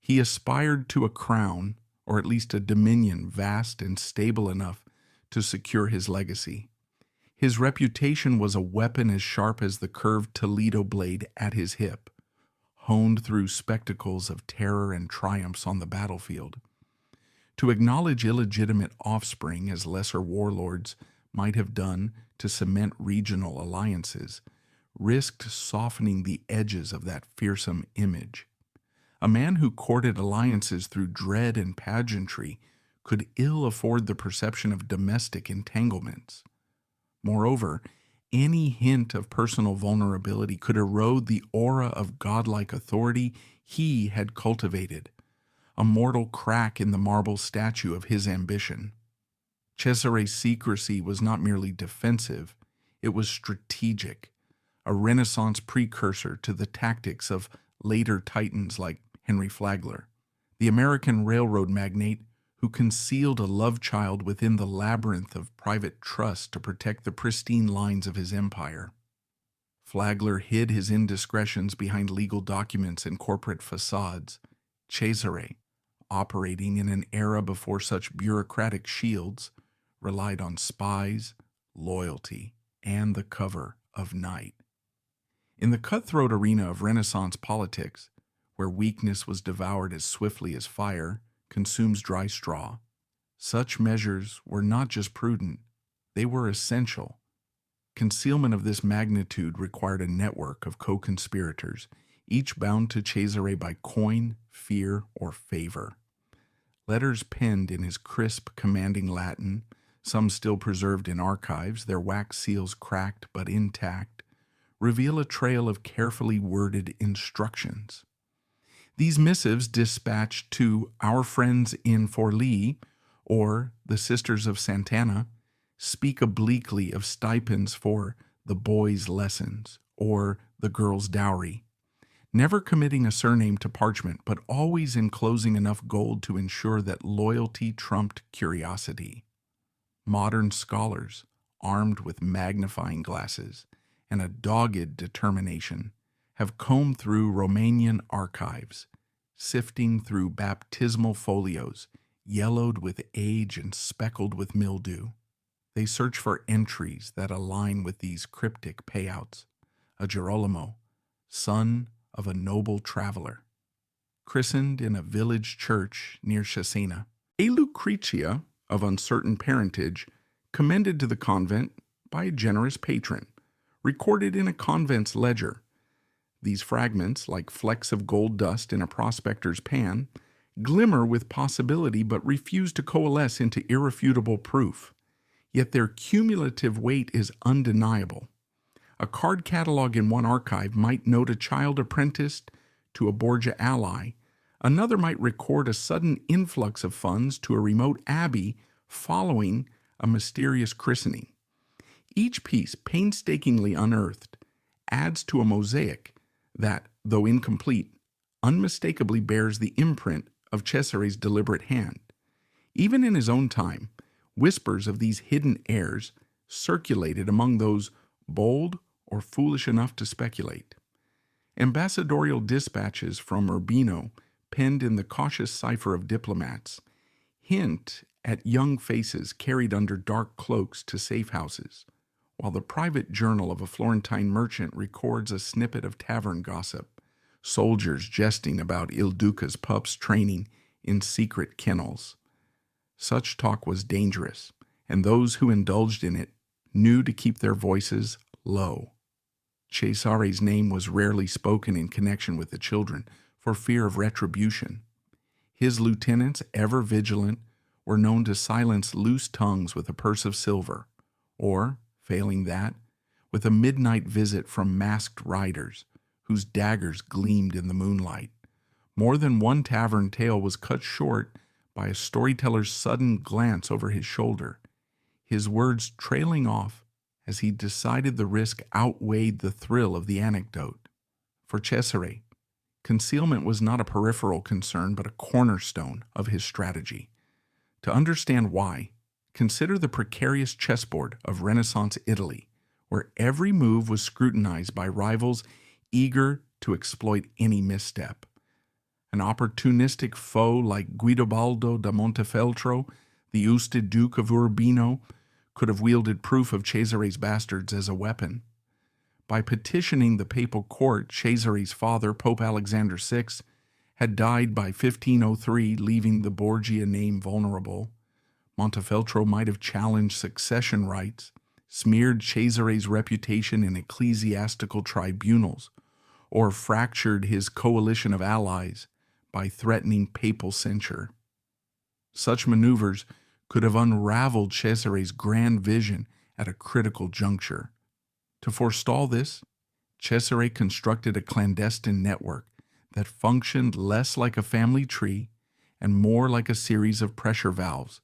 He aspired to a crown, or at least a dominion vast and stable enough to secure his legacy. His reputation was a weapon as sharp as the curved Toledo blade at his hip, honed through spectacles of terror and triumphs on the battlefield. To acknowledge illegitimate offspring as lesser warlords might have done to cement regional alliances risked softening the edges of that fearsome image. A man who courted alliances through dread and pageantry could ill afford the perception of domestic entanglements. Moreover, any hint of personal vulnerability could erode the aura of godlike authority he had cultivated, a mortal crack in the marble statue of his ambition. Cesare's secrecy was not merely defensive, it was strategic, a Renaissance precursor to the tactics of later titans like Henry Flagler. the American railroad magnate who concealed a love child within the labyrinth of private trust to protect the pristine lines of his empire. Flagler hid his indiscretions behind legal documents and corporate facades. Cesare, operating in an era before such bureaucratic shields, relied on spies, loyalty, and the cover of night. In the cutthroat arena of Renaissance politics, where weakness was devoured as swiftly as fire consumes dry straw, such measures were not just prudent, they were essential. Concealment of this magnitude required a network of co-conspirators, each bound to Cesare by coin, fear, or favor. Letters penned in his crisp, commanding Latin, some still preserved in archives, their wax seals cracked but intact, reveal a trail of carefully worded instructions. These missives dispatched to our friends in Forlì, or the Sisters of Sant'Anna, speak obliquely of stipends for the boys' lessons or the girl's dowry, never committing a surname to parchment, but always enclosing enough gold to ensure that loyalty trumped curiosity. Modern scholars, armed with magnifying glasses and a dogged determination, have combed through Romanian archives, sifting through baptismal folios, yellowed with age and speckled with mildew. They search for entries that align with these cryptic payouts. A Girolamo, son of a noble traveler, christened in a village church near Cesena. A Lucrezia, of uncertain parentage, commended to the convent by a generous patron, recorded in a convent's ledger. These fragments, like flecks of gold dust in a prospector's pan, glimmer with possibility but refuse to coalesce into irrefutable proof. Yet their cumulative weight is undeniable. A card catalog in one archive might note a child apprenticed to a Borgia ally. Another might record a sudden influx of funds to a remote abbey following a mysterious christening. Each piece, painstakingly unearthed, adds to a mosaic that, though incomplete, unmistakably bears the imprint of Cesare's deliberate hand. Even in his own time, whispers of these hidden heirs circulated among those bold or foolish enough to speculate. Ambassadorial dispatches from Urbino, penned in the cautious cipher of diplomats, hint at young faces carried under dark cloaks to safe houses, while the private journal of a Florentine merchant records a snippet of tavern gossip, soldiers jesting about Il Duca's pups training in secret kennels. Such talk was dangerous, and those who indulged in it knew to keep their voices low. Cesare's name was rarely spoken in connection with the children for fear of retribution. His lieutenants, ever vigilant, were known to silence loose tongues with a purse of silver, or, failing that, with a midnight visit from masked riders whose daggers gleamed in the moonlight. More than one tavern tale was cut short by a storyteller's sudden glance over his shoulder, his words trailing off as he decided the risk outweighed the thrill of the anecdote. For Cesare, concealment was not a peripheral concern but a cornerstone of his strategy. To understand why, consider the precarious chessboard of Renaissance Italy, where every move was scrutinized by rivals eager to exploit any misstep. An opportunistic foe like Guidobaldo da Montefeltro, the ousted Duke of Urbino, could have wielded proof of Cesare's bastards as a weapon. By petitioning the papal court, Cesare's father, Pope Alexander VI, had died by 1503, leaving the Borgia name vulnerable. Montefeltro might have challenged succession rights, smeared Cesare's reputation in ecclesiastical tribunals, or fractured his coalition of allies by threatening papal censure. Such maneuvers could have unraveled Cesare's grand vision at a critical juncture. To forestall this, Cesare constructed a clandestine network that functioned less like a family tree and more like a series of pressure valves,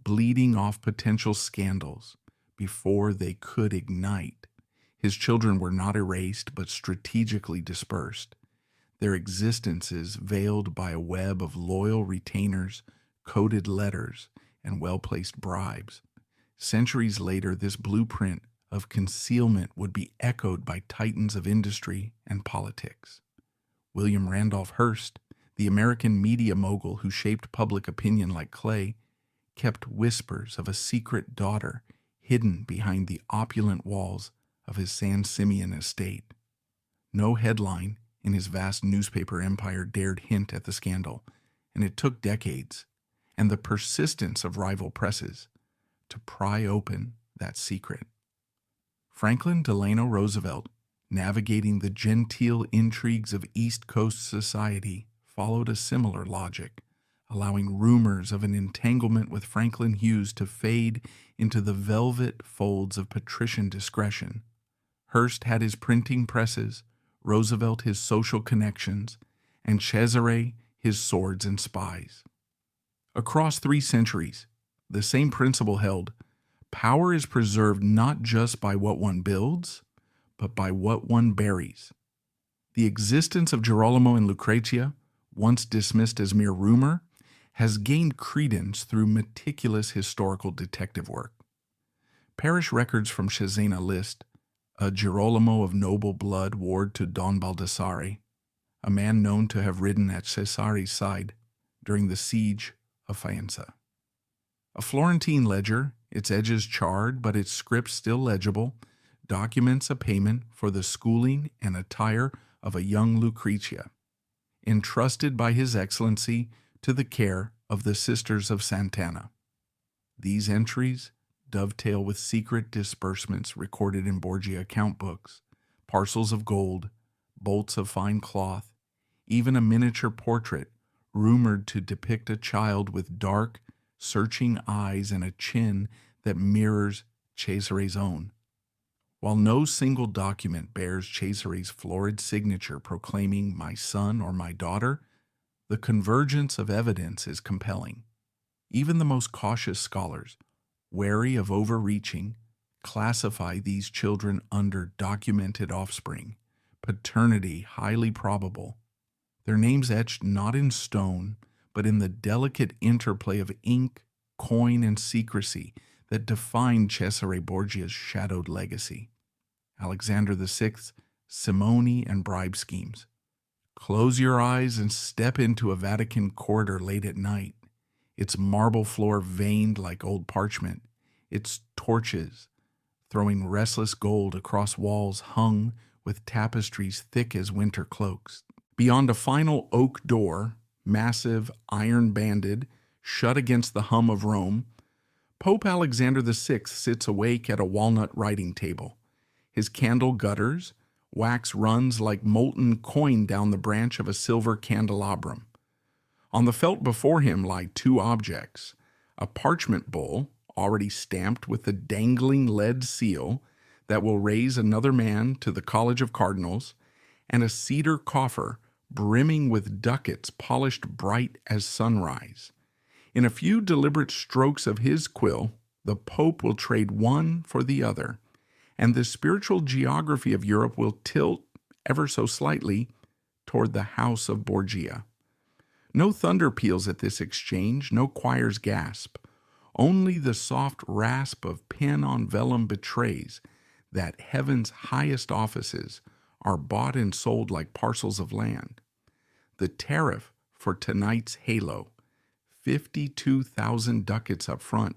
bleeding off potential scandals before they could ignite. His children were not erased but strategically dispersed. their existences veiled by a web of loyal retainers, coded letters, and well-placed bribes. Centuries later, this blueprint of concealment would be echoed by titans of industry and politics. William Randolph Hearst, the American media mogul who shaped public opinion like clay, kept whispers of a secret daughter hidden behind the opulent walls of his San Simeon estate. No headline in his vast newspaper empire dared hint at the scandal, and it took decades and the persistence of rival presses to pry open that secret. Franklin Delano Roosevelt, navigating the genteel intrigues of East Coast society, followed a similar logic, allowing rumors of an entanglement with Franklin Hughes to fade into the velvet folds of patrician discretion. Hearst had his printing presses, Roosevelt his social connections, and Cesare his swords and spies. Across 3 centuries, the same principle held: power is preserved not just by what one builds, but by what one buries. The existence of Girolamo and Lucrezia, once dismissed as mere rumor, has gained credence through meticulous historical detective work. Parish records from Cesena list a Girolamo of noble blood ward to Don Baldassare, a man known to have ridden at Cesare's side during the siege of Faenza. A Florentine ledger, its edges charred but its script still legible, documents a payment for the schooling and attire of a young Lucrezia, entrusted by His Excellency to the care of the Sisters of Sant'Anna. These entries dovetail with secret disbursements recorded in Borgia account books, parcels of gold, bolts of fine cloth, even a miniature portrait rumored to depict a child with dark, searching eyes and a chin that mirrors Cesare's own. While no single document bears Cesare's florid signature proclaiming "my son" or "my daughter," the convergence of evidence is compelling. Even the most cautious scholars, wary of overreaching, classify these children under documented offspring, paternity highly probable, their names etched not in stone, but in the delicate interplay of ink, coin, and secrecy that defined Cesare Borgia's shadowed legacy. Alexander VI's simony and bribe schemes. Close your eyes and step into a Vatican corridor late at night, its marble floor veined like old parchment, its torches throwing restless gold across walls hung with tapestries thick as winter cloaks. Beyond a final oak door, massive, iron-banded, shut against the hum of Rome, Pope Alexander VI sits awake at a walnut writing table. His candle gutters, wax runs like molten coin down the branch of a silver candelabrum. On the felt before him lie 2 objects: a parchment bowl, already stamped with the dangling lead seal that will raise another man to the College of Cardinals, and a cedar coffer brimming with ducats polished bright as sunrise. In a few deliberate strokes of his quill, the Pope will trade one for the other, and the spiritual geography of Europe will tilt, ever so slightly, toward the house of Borgia. No thunder peals at this exchange, no choirs gasp. Only the soft rasp of pen on vellum betrays that heaven's highest offices are bought and sold like parcels of land. The tariff for tonight's halo, 52,000 ducats up front,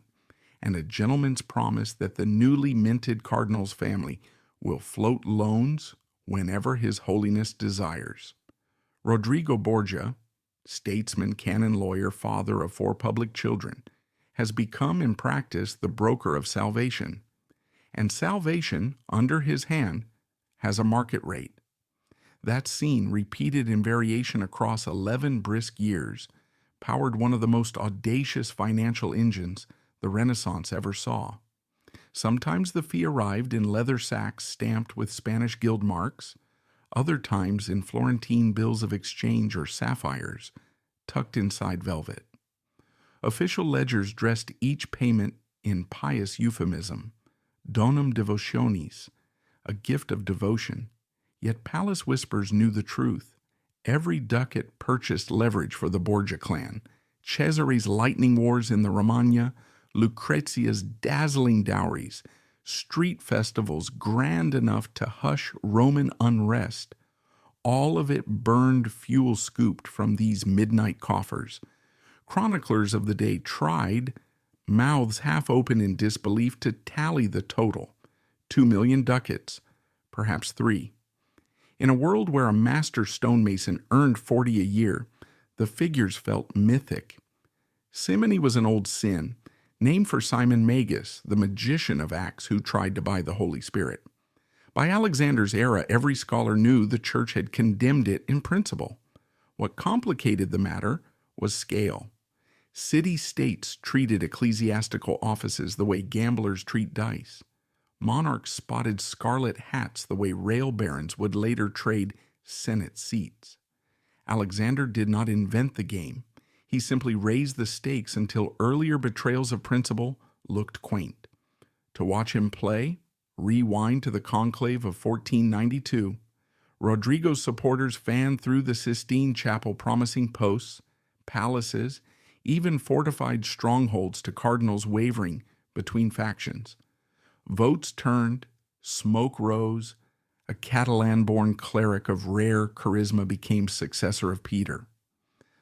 and a gentleman's promise that the newly minted cardinal's family will float loans whenever His Holiness desires. Rodrigo Borgia, statesman, canon lawyer, father of 4 public children, has become in practice the broker of salvation, and salvation, under his hand, has a market rate. That scene, repeated in variation across 11 brisk years, powered one of the most audacious financial engines the Renaissance ever saw. Sometimes the fee arrived in leather sacks stamped with Spanish guild marks, other times in Florentine bills of exchange or sapphires, tucked inside velvet. Official ledgers dressed each payment in pious euphemism, donum devotionis, a gift of devotion, yet palace whispers knew the truth. Every ducat purchased leverage for the Borgia clan. Cesare's lightning wars in the Romagna, Lucrezia's dazzling dowries, street festivals grand enough to hush Roman unrest. All of it burned fuel scooped from these midnight coffers. Chroniclers of the day tried, mouths half open in disbelief, to tally the total. 2 million ducats, perhaps 3. In a world where a master stonemason earned 40 a year, the figures felt mythic. Simony was an old sin, named for Simon Magus, the magician of Acts who tried to buy the Holy Spirit. By Alexander's era, every scholar knew the church had condemned it in principle. What complicated the matter was scale. City-states treated ecclesiastical offices the way gamblers treat dice. Monarchs spotted scarlet hats the way rail barons would later trade Senate seats. Alexander did not invent the game. He simply raised the stakes until earlier betrayals of principle looked quaint. To watch him play, rewind to the conclave of 1492. Rodrigo's supporters fanned through the Sistine Chapel, promising posts, palaces, even fortified strongholds to cardinals wavering between factions. Votes turned, smoke rose, a Catalan-born cleric of rare charisma became successor of Peter.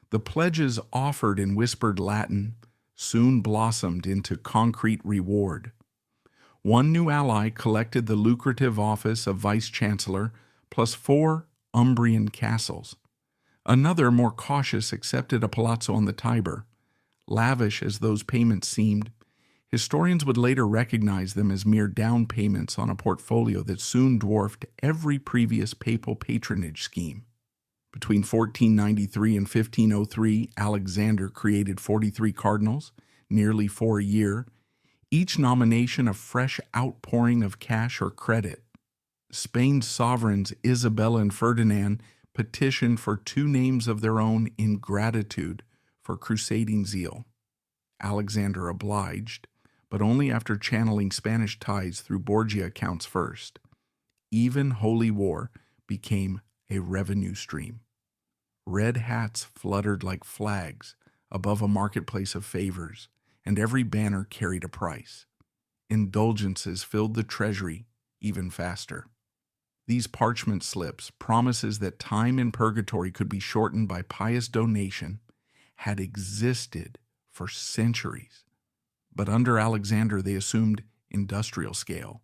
The pledges offered in whispered Latin soon blossomed into concrete reward. One new ally collected the lucrative office of vice-chancellor plus 4 Umbrian castles. Another, more cautious, accepted a palazzo on the Tiber. Lavish as those payments seemed, historians would later recognize them as mere down payments on a portfolio that soon dwarfed every previous papal patronage scheme. Between 1493 and 1503, Alexander created 43 cardinals, nearly 4 a year, each nomination a fresh outpouring of cash or credit. Spain's sovereigns Isabella and Ferdinand petitioned for 2 names of their own in gratitude for crusading zeal. Alexander obliged, but only after channeling Spanish ties through Borgia accounts first. Even holy war became a revenue stream. Red hats fluttered like flags above a marketplace of favors, and every banner carried a price. Indulgences filled the treasury even faster. These parchment slips, promises that time in purgatory could be shortened by pious donation, had existed for centuries. But under Alexander they assumed industrial scale.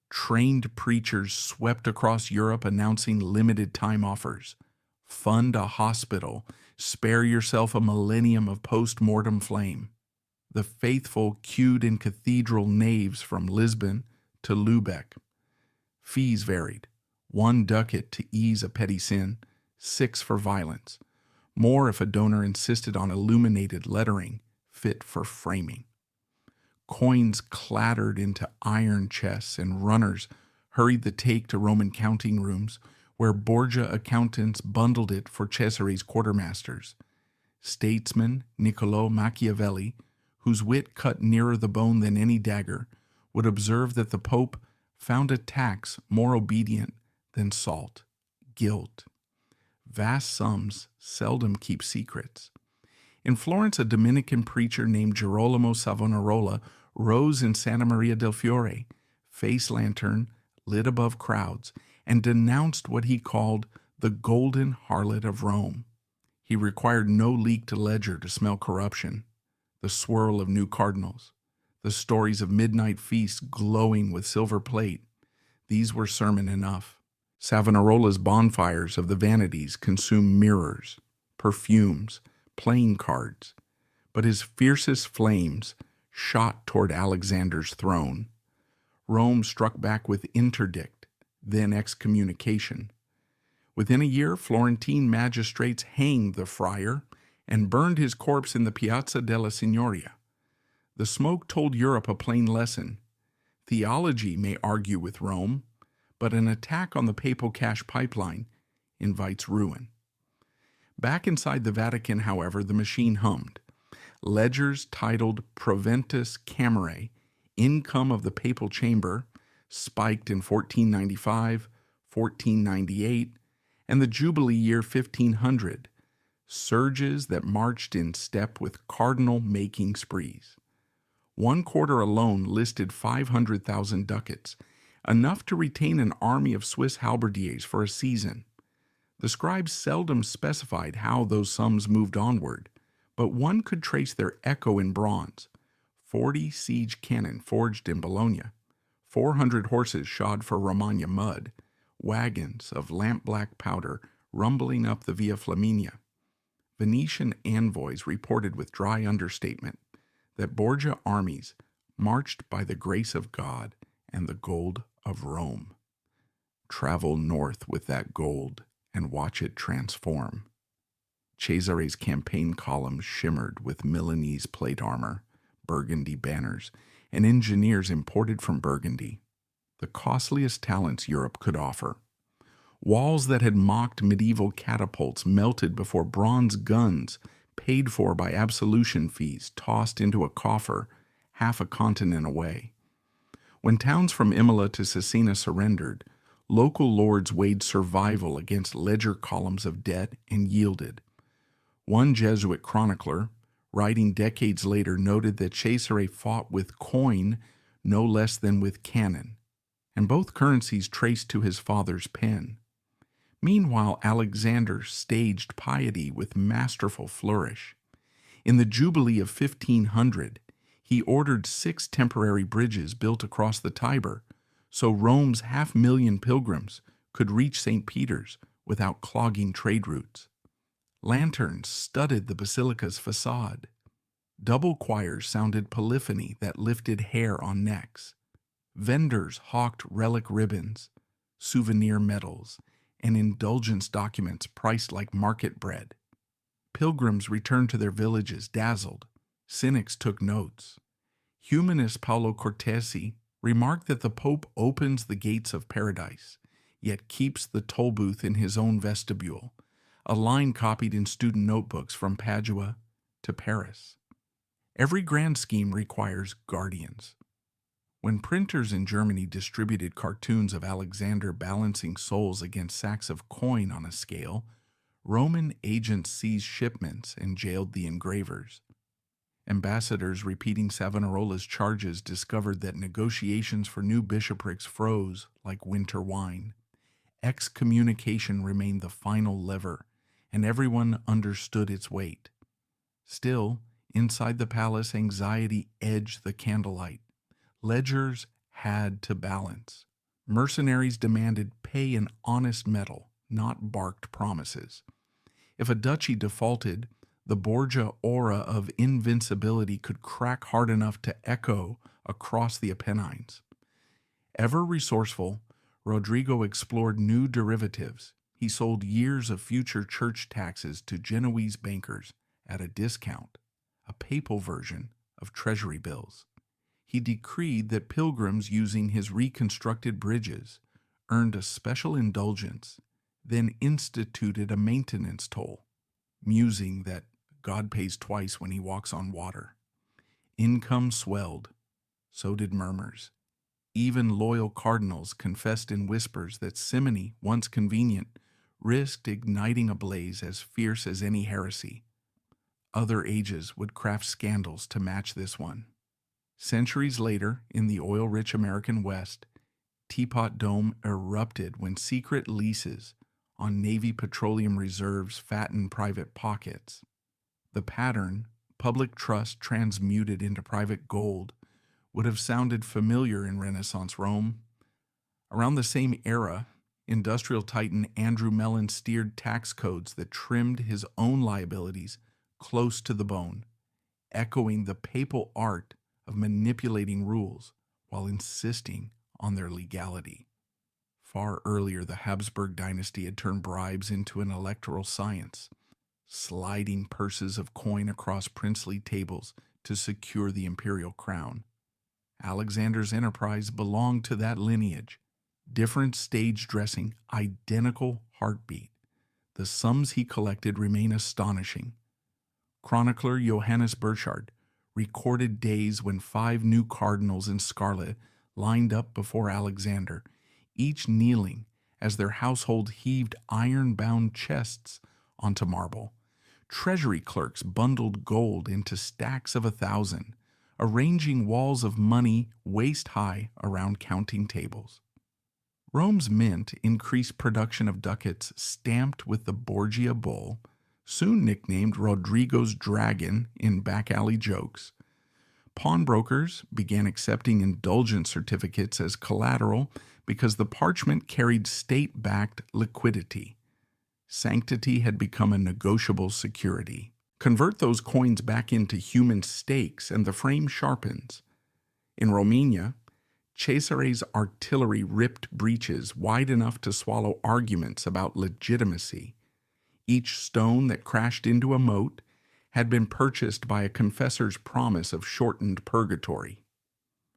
Trained preachers swept across Europe announcing limited time offers. Fund a hospital, spare yourself a millennium of post-mortem flame. The faithful queued in cathedral naves from Lisbon to Lubeck. Fees varied. 1 ducat to ease a petty sin, 6 for violence. More if a donor insisted on illuminated lettering fit for framing. Coins clattered into iron chests, and runners hurried the take to Roman counting rooms, where Borgia accountants bundled it for Cesare's quartermasters. Statesman Niccolò Machiavelli, whose wit cut nearer the bone than any dagger, would observe that the Pope found a tax more obedient than salt, guilt. Vast sums seldom keep secrets. In Florence, a Dominican preacher named Girolamo Savonarola rose in Santa Maria del Fiore, face lantern, lit above crowds, and denounced what he called the golden harlot of Rome. He required no leaked ledger to smell corruption, the swirl of new cardinals, the stories of midnight feasts glowing with silver plate. These were sermon enough. Savonarola's bonfires of the vanities consumed mirrors, perfumes, playing cards, but his fiercest flames shot toward Alexander's throne. Rome struck back with interdict, then excommunication. Within a year, Florentine magistrates hanged the friar and burned his corpse in the Piazza della Signoria. The smoke told Europe a plain lesson. Theology may argue with Rome, but an attack on the papal cash pipeline invites ruin. Back inside the Vatican, however, the machine hummed. Ledgers titled Proventus Camerae, income of the papal chamber, spiked in 1495, 1498, and the Jubilee year 1500, surges that marched in step with cardinal-making sprees. One quarter alone listed 500,000 ducats, enough to retain an army of Swiss halberdiers for a season. The scribes seldom specified how those sums moved onward, but one could trace their echo in bronze: 40 siege cannon forged in Bologna, 400 horses shod for Romagna mud, wagons of lamp-black powder rumbling up the Via Flaminia. Venetian envoys reported with dry understatement that Borgia armies marched by the grace of God and the gold of Rome. Travel north with that gold and watch it transform. Cesare's campaign columns shimmered with Milanese plate armor, Burgundy banners, and engineers imported from Burgundy, the costliest talents Europe could offer. Walls that had mocked medieval catapults melted before bronze guns paid for by absolution fees tossed into a coffer half a continent away. When towns from Imola to Cesena surrendered, local lords weighed survival against ledger columns of debt and yielded. One Jesuit chronicler, writing decades later, noted that Cesare fought with coin no less than with cannon, and both currencies traced to his father's pen. Meanwhile, Alexander staged piety with masterful flourish. In the Jubilee of 1500, he ordered 6 temporary bridges built across the Tiber, so Rome's 500,000 pilgrims could reach St. Peter's without clogging trade routes. Lanterns studded the basilica's facade. Double choirs sounded polyphony that lifted hair on necks. Vendors hawked relic ribbons, souvenir medals, and indulgence documents priced like market bread. Pilgrims returned to their villages dazzled. Cynics took notes. Humanist Paolo Cortesi remarked that the Pope opens the gates of paradise, yet keeps the toll booth in his own vestibule, a line copied in student notebooks from Padua to Paris. Every grand scheme requires guardians. When printers in Germany distributed cartoons of Alexander balancing souls against sacks of coin on a scale, Roman agents seized shipments and jailed the engravers. Ambassadors repeating Savonarola's charges discovered that negotiations for new bishoprics froze like winter wine. Excommunication remained the final lever, and everyone understood its weight. Still, inside the palace, anxiety edged the candlelight. Ledgers had to balance. Mercenaries demanded pay in honest metal, not barked promises. If a duchy defaulted, the Borgia aura of invincibility could crack hard enough to echo across the Apennines. Ever resourceful, Rodrigo explored new derivatives. He sold years of future church taxes to Genoese bankers at a discount, a papal version of treasury bills. He decreed that pilgrims using his reconstructed bridges earned a special indulgence, then instituted a maintenance toll, musing that God pays twice when he walks on water. Income swelled, so did murmurs. Even loyal cardinals confessed in whispers that simony, once convenient, risked igniting a blaze as fierce as any heresy. Other ages would craft scandals to match this one. Centuries later, in the oil-rich American West, Teapot Dome erupted when secret leases on Navy petroleum reserves fattened private pockets. The pattern, public trust transmuted into private gold, would have sounded familiar in Renaissance Rome. Around the same era, industrial titan Andrew Mellon steered tax codes that trimmed his own liabilities close to the bone, echoing the papal art of manipulating rules while insisting on their legality. Far earlier, the Habsburg dynasty had turned bribes into an electoral science, sliding purses of coin across princely tables to secure the imperial crown. Alexander's enterprise belonged to that lineage. Different stage dressing, identical heartbeat. The sums he collected remain astonishing. Chronicler Johannes Burchard recorded days when 5 new cardinals in scarlet lined up before Alexander, each kneeling as their household heaved iron-bound chests onto marble. Treasury clerks bundled gold into stacks of 1,000, arranging walls of money waist-high around counting tables. Rome's mint increased production of ducats stamped with the Borgia bull, soon nicknamed Rodrigo's dragon in back-alley jokes. Pawnbrokers began accepting indulgence certificates as collateral because the parchment carried state-backed liquidity. Sanctity had become a negotiable security. Convert those coins back into human stakes and the frame sharpens. In Romania, Cesare's artillery ripped breaches wide enough to swallow arguments about legitimacy. Each stone that crashed into a moat had been purchased by a confessor's promise of shortened purgatory.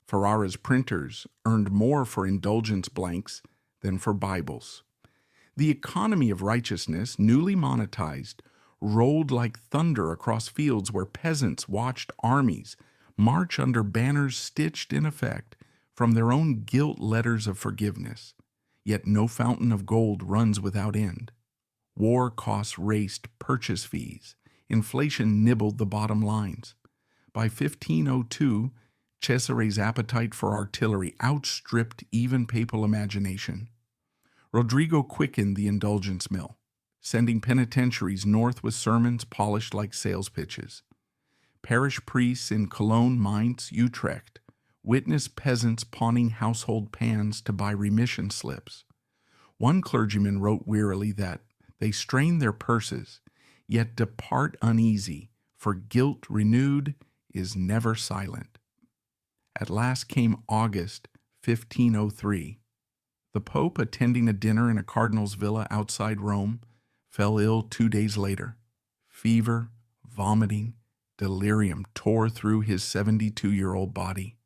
Ferrara's printers earned more for indulgence blanks than for Bibles. The economy of righteousness, newly monetized, rolled like thunder across fields where peasants watched armies march under banners stitched in effect from their own gilt letters of forgiveness. Yet no fountain of gold runs without end. War costs raced purchase fees. Inflation nibbled the bottom lines. By 1502, Cesare's appetite for artillery outstripped even papal imagination. Rodrigo quickened the indulgence mill, sending penitentiaries north with sermons polished like sales pitches. Parish priests in Cologne, Mainz, Utrecht witnessed peasants pawning household pans to buy remission slips. One clergyman wrote wearily that they strain their purses, yet depart uneasy, for guilt renewed is never silent. At last came August 1503. The Pope, attending a dinner in a cardinal's villa outside Rome, fell ill 2 days later. Fever, vomiting, delirium tore through his 72-year-old body.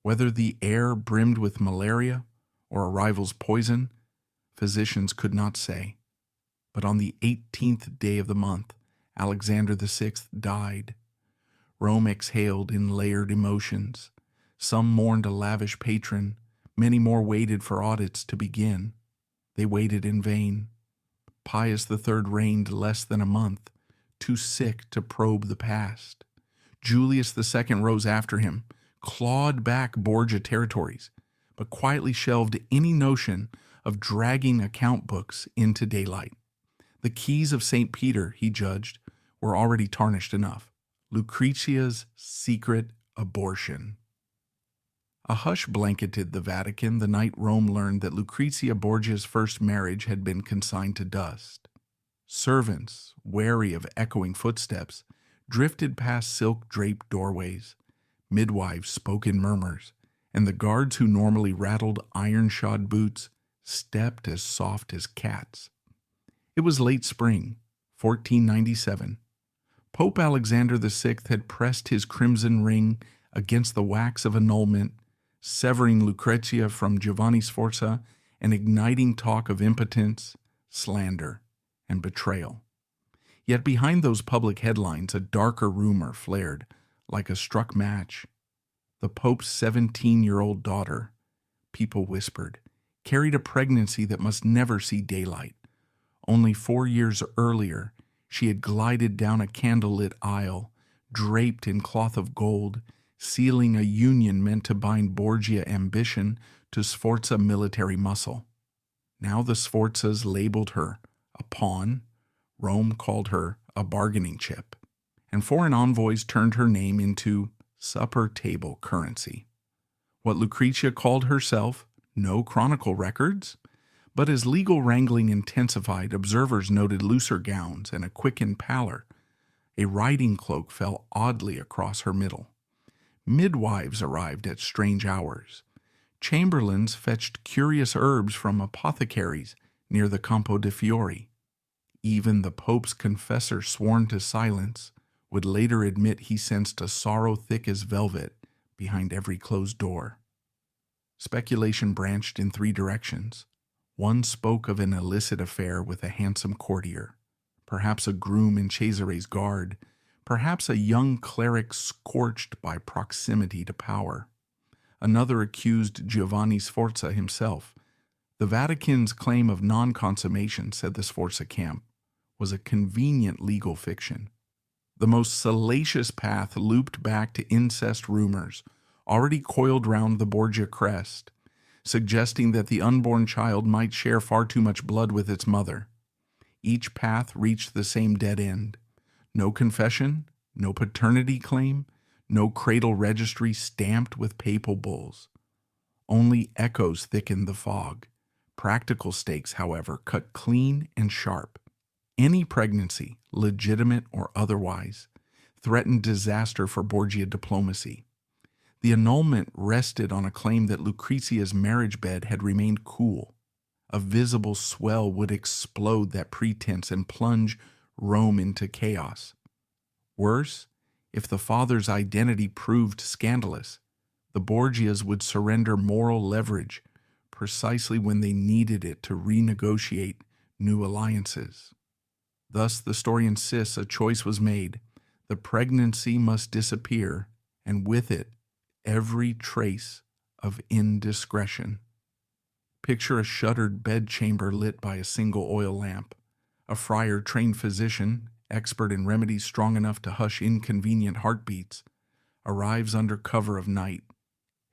Whether the air brimmed with malaria or a rival's poison, physicians could not say. But on the 18th day of the month, Alexander VI died. Rome exhaled in layered emotions. Some mourned a lavish patron. Many more waited for audits to begin. They waited in vain. Pius III reigned less than a month, too sick to probe the past. Julius II rose after him, clawed back Borgia territories, but quietly shelved any notion of dragging account books into daylight. The keys of St. Peter, he judged, were already tarnished enough. Lucrezia's secret abortion. A hush blanketed the Vatican the night Rome learned that Lucrezia Borgia's first marriage had been consigned to dust. Servants, wary of echoing footsteps, drifted past silk-draped doorways. Midwives spoke in murmurs, and the guards who normally rattled iron-shod boots stepped as soft as cats. It was late spring, 1497. Pope Alexander VI had pressed his crimson ring against the wax of annulment, severing Lucrezia from Giovanni Sforza and igniting talk of impotence, slander, and betrayal. Yet behind those public headlines, a darker rumor flared like a struck match. The Pope's 17-year-old daughter, people whispered, carried a pregnancy that must never see daylight. Only 4 years earlier, she had glided down a candlelit aisle, draped in cloth of gold, sealing a union meant to bind Borgia ambition to Sforza military muscle. Now the Sforzas labeled her a pawn. Rome called her a bargaining chip, and foreign envoys turned her name into supper table currency. What Lucrezia called herself, no chronicle records, but as legal wrangling intensified, observers noted looser gowns and a quickened pallor. A riding cloak fell oddly across her middle. Midwives arrived at strange hours. Chamberlains fetched curious herbs from apothecaries near the Campo de' Fiori. Even the Pope's confessor, sworn to silence, would later admit he sensed a sorrow thick as velvet behind every closed door. Speculation branched in 3 directions. One spoke of an illicit affair with a handsome courtier, perhaps a groom in Cesare's guard, perhaps a young cleric scorched by proximity to power. Another accused Giovanni Sforza himself, The Vatican's claim of non-consummation, said the Sforza camp, was a convenient legal fiction. The most salacious path looped back to incest rumors, already coiled round the Borgia crest, suggesting that the unborn child might share far too much blood with its mother. Each path reached the same dead end. No confession, no paternity claim, no cradle registry stamped with papal bulls. Only echoes thickened the fog. Practical stakes, however, cut clean and sharp. Any pregnancy, legitimate or otherwise, threatened disaster for Borgia diplomacy. The annulment rested on a claim that Lucrezia's marriage bed had remained cool. A visible swell would explode that pretense and plunge Rome into chaos. Worse, if the father's identity proved scandalous, the Borgias would surrender moral leverage precisely when they needed it to renegotiate new alliances. Thus, the story insists a choice was made. The pregnancy must disappear, and with it, every trace of indiscretion. Picture a shuttered bedchamber lit by a single oil lamp. A friar, trained physician, expert in remedies strong enough to hush inconvenient heartbeats, arrives under cover of night,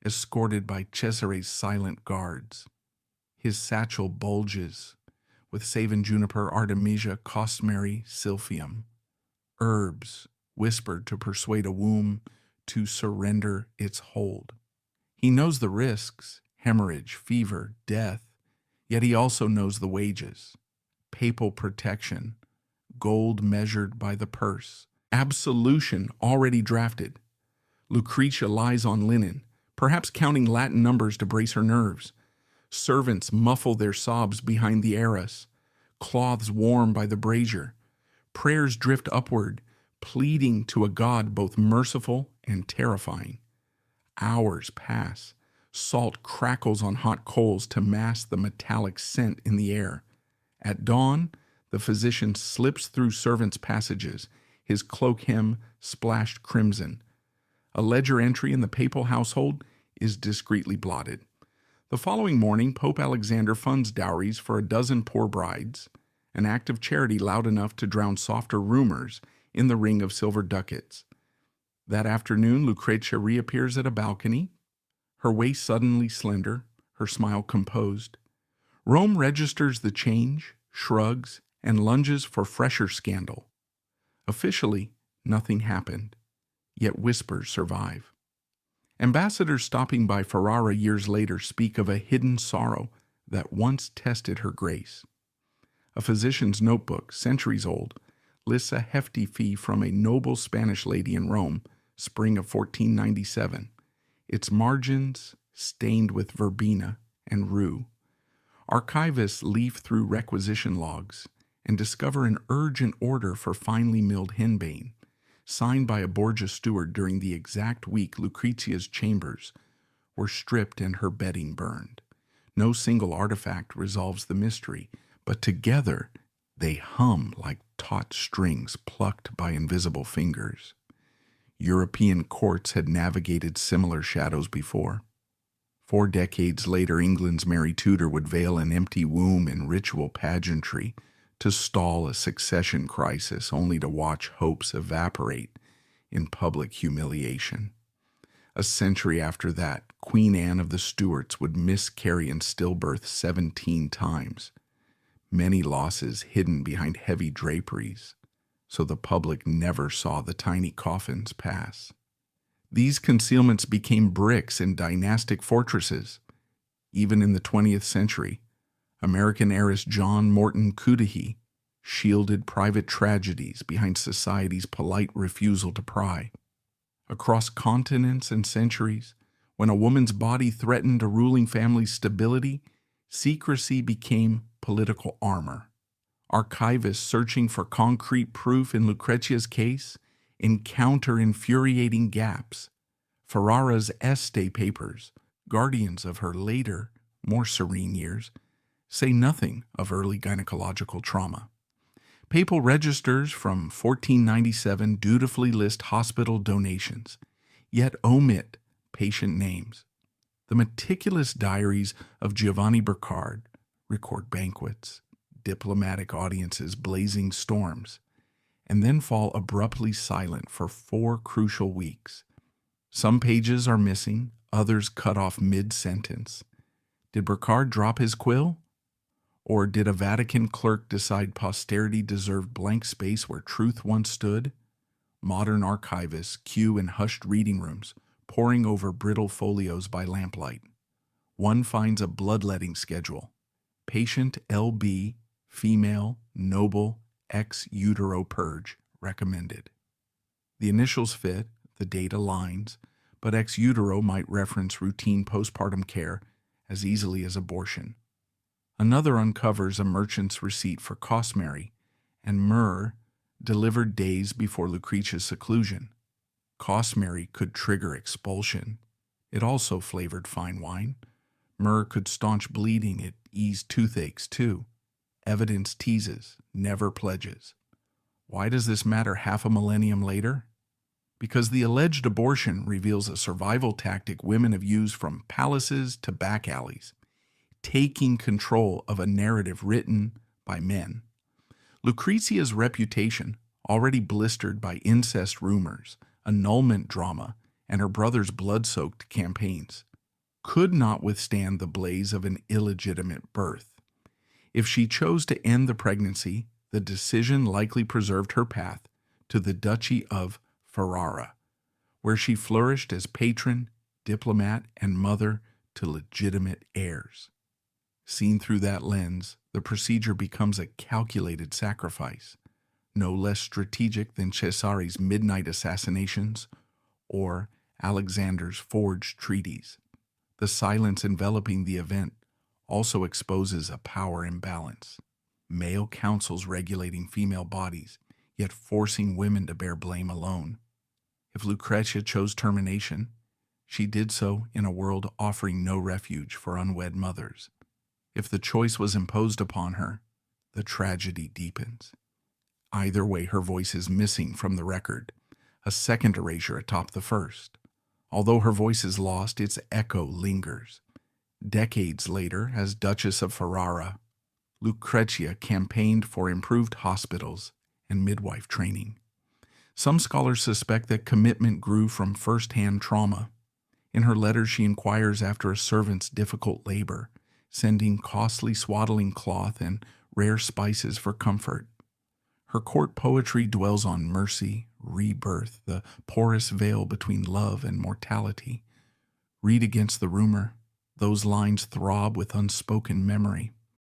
escorted by Cesare's silent guards. His satchel bulges with savin juniper, artemisia, cosmary, silphium, herbs whispered to persuade a womb to surrender its hold. He knows the risks, hemorrhage, fever, death, yet he also knows the wages. Papal protection, gold measured by the purse, absolution already drafted. Lucrezia lies on linen, perhaps counting Latin numbers to brace her nerves. Servants muffle their sobs behind the arras, cloths warm by the brazier. Prayers drift upward, pleading to a God both merciful and terrifying. Hours pass. Salt crackles on hot coals to mask the metallic scent in the air. At dawn, the physician slips through servants' passages, his cloak hem splashed crimson. A ledger entry in the papal household is discreetly blotted. The following morning, Pope Alexander funds dowries for a dozen poor brides, an act of charity loud enough to drown softer rumors in the ring of silver ducats. That afternoon, Lucrezia reappears at a balcony, her waist suddenly slender, her smile composed. Rome registers the change, shrugs, and lunges for fresher scandal. Officially, nothing happened, yet whispers survive. Ambassadors stopping by Ferrara years later speak of a hidden sorrow that once tested her grace. A physician's notebook, centuries old, lists a hefty fee from a noble Spanish lady in Rome, spring of 1497, its margins stained with verbena and rue. Archivists leaf through requisition logs and discover an urgent order for finely milled henbane, signed by a Borgia steward during the exact week Lucrezia's chambers were stripped and her bedding burned. No single artifact resolves the mystery, but together they hum like taut strings plucked by invisible fingers. European courts had navigated similar shadows before. 4 decades later, England's Mary Tudor would veil an empty womb in ritual pageantry to stall a succession crisis, only to watch hopes evaporate in public humiliation. A century after that, Queen Anne of the Stuarts would miscarry in stillbirth 17 times, many losses hidden behind heavy draperies, so the public never saw the tiny coffins pass. These concealments became bricks in dynastic fortresses. Even in the 20th century, American heiress John Morton Cudahy shielded private tragedies behind society's polite refusal to pry. Across continents and centuries, when a woman's body threatened a ruling family's stability, secrecy became political armor. Archivists searching for concrete proof in Lucrezia's case encounter infuriating gaps. Ferrara's Este papers, guardians of her later, more serene years, say nothing of early gynecological trauma. Papal registers from 1497 dutifully list hospital donations, yet omit patient names. The meticulous diaries of Giovanni Burchard, record banquets, diplomatic audiences, blazing storms, and then fall abruptly silent for 4 crucial weeks. Some pages are missing, others cut off mid-sentence. Did Burchard drop his quill? Or did a Vatican clerk decide posterity deserved blank space where truth once stood? Modern archivists queue in hushed reading rooms, poring over brittle folios by lamplight. One finds a bloodletting schedule. Patient LB, female, noble, ex utero purge, recommended. The initials fit, the date aligns, but ex utero might reference routine postpartum care as easily as abortion. Another uncovers a merchant's receipt for cosmary and myrrh delivered days before Lucrezia's seclusion. Cosmary could trigger expulsion. It also flavored fine wine. Myrrh could staunch bleeding. It eased toothaches, too. Evidence teases, never pledges. Why does this matter half a millennium later? Because the alleged abortion reveals a survival tactic women have used from palaces to back alleys, taking control of a narrative written by men. Lucrezia's reputation, already blistered by incest rumors, annulment drama, and her brother's blood-soaked campaigns, could not withstand the blaze of an illegitimate birth. If she chose to end the pregnancy, the decision likely preserved her path to the Duchy of Ferrara, where she flourished as patron, diplomat, and mother to legitimate heirs. Seen through that lens, the procedure becomes a calculated sacrifice, no less strategic than Cesare's midnight assassinations or Alexander's forged treaties. The silence enveloping the event also exposes a power imbalance. Male councils regulating female bodies, yet forcing women to bear blame alone. If Lucrezia chose termination, she did so in a world offering no refuge for unwed mothers. If the choice was imposed upon her, the tragedy deepens. Either way, her voice is missing from the record, a second erasure atop the first. Although her voice is lost, its echo lingers. Decades later, as Duchess of Ferrara, Lucrezia campaigned for improved hospitals and midwife training. Some scholars suspect that commitment grew from first-hand trauma. In her letters, she inquires after a servant's difficult labor, sending costly swaddling cloth and rare spices for comfort. Her court poetry dwells on mercy, rebirth, the porous veil between love and mortality. Read against the rumor, those lines throb with unspoken memory.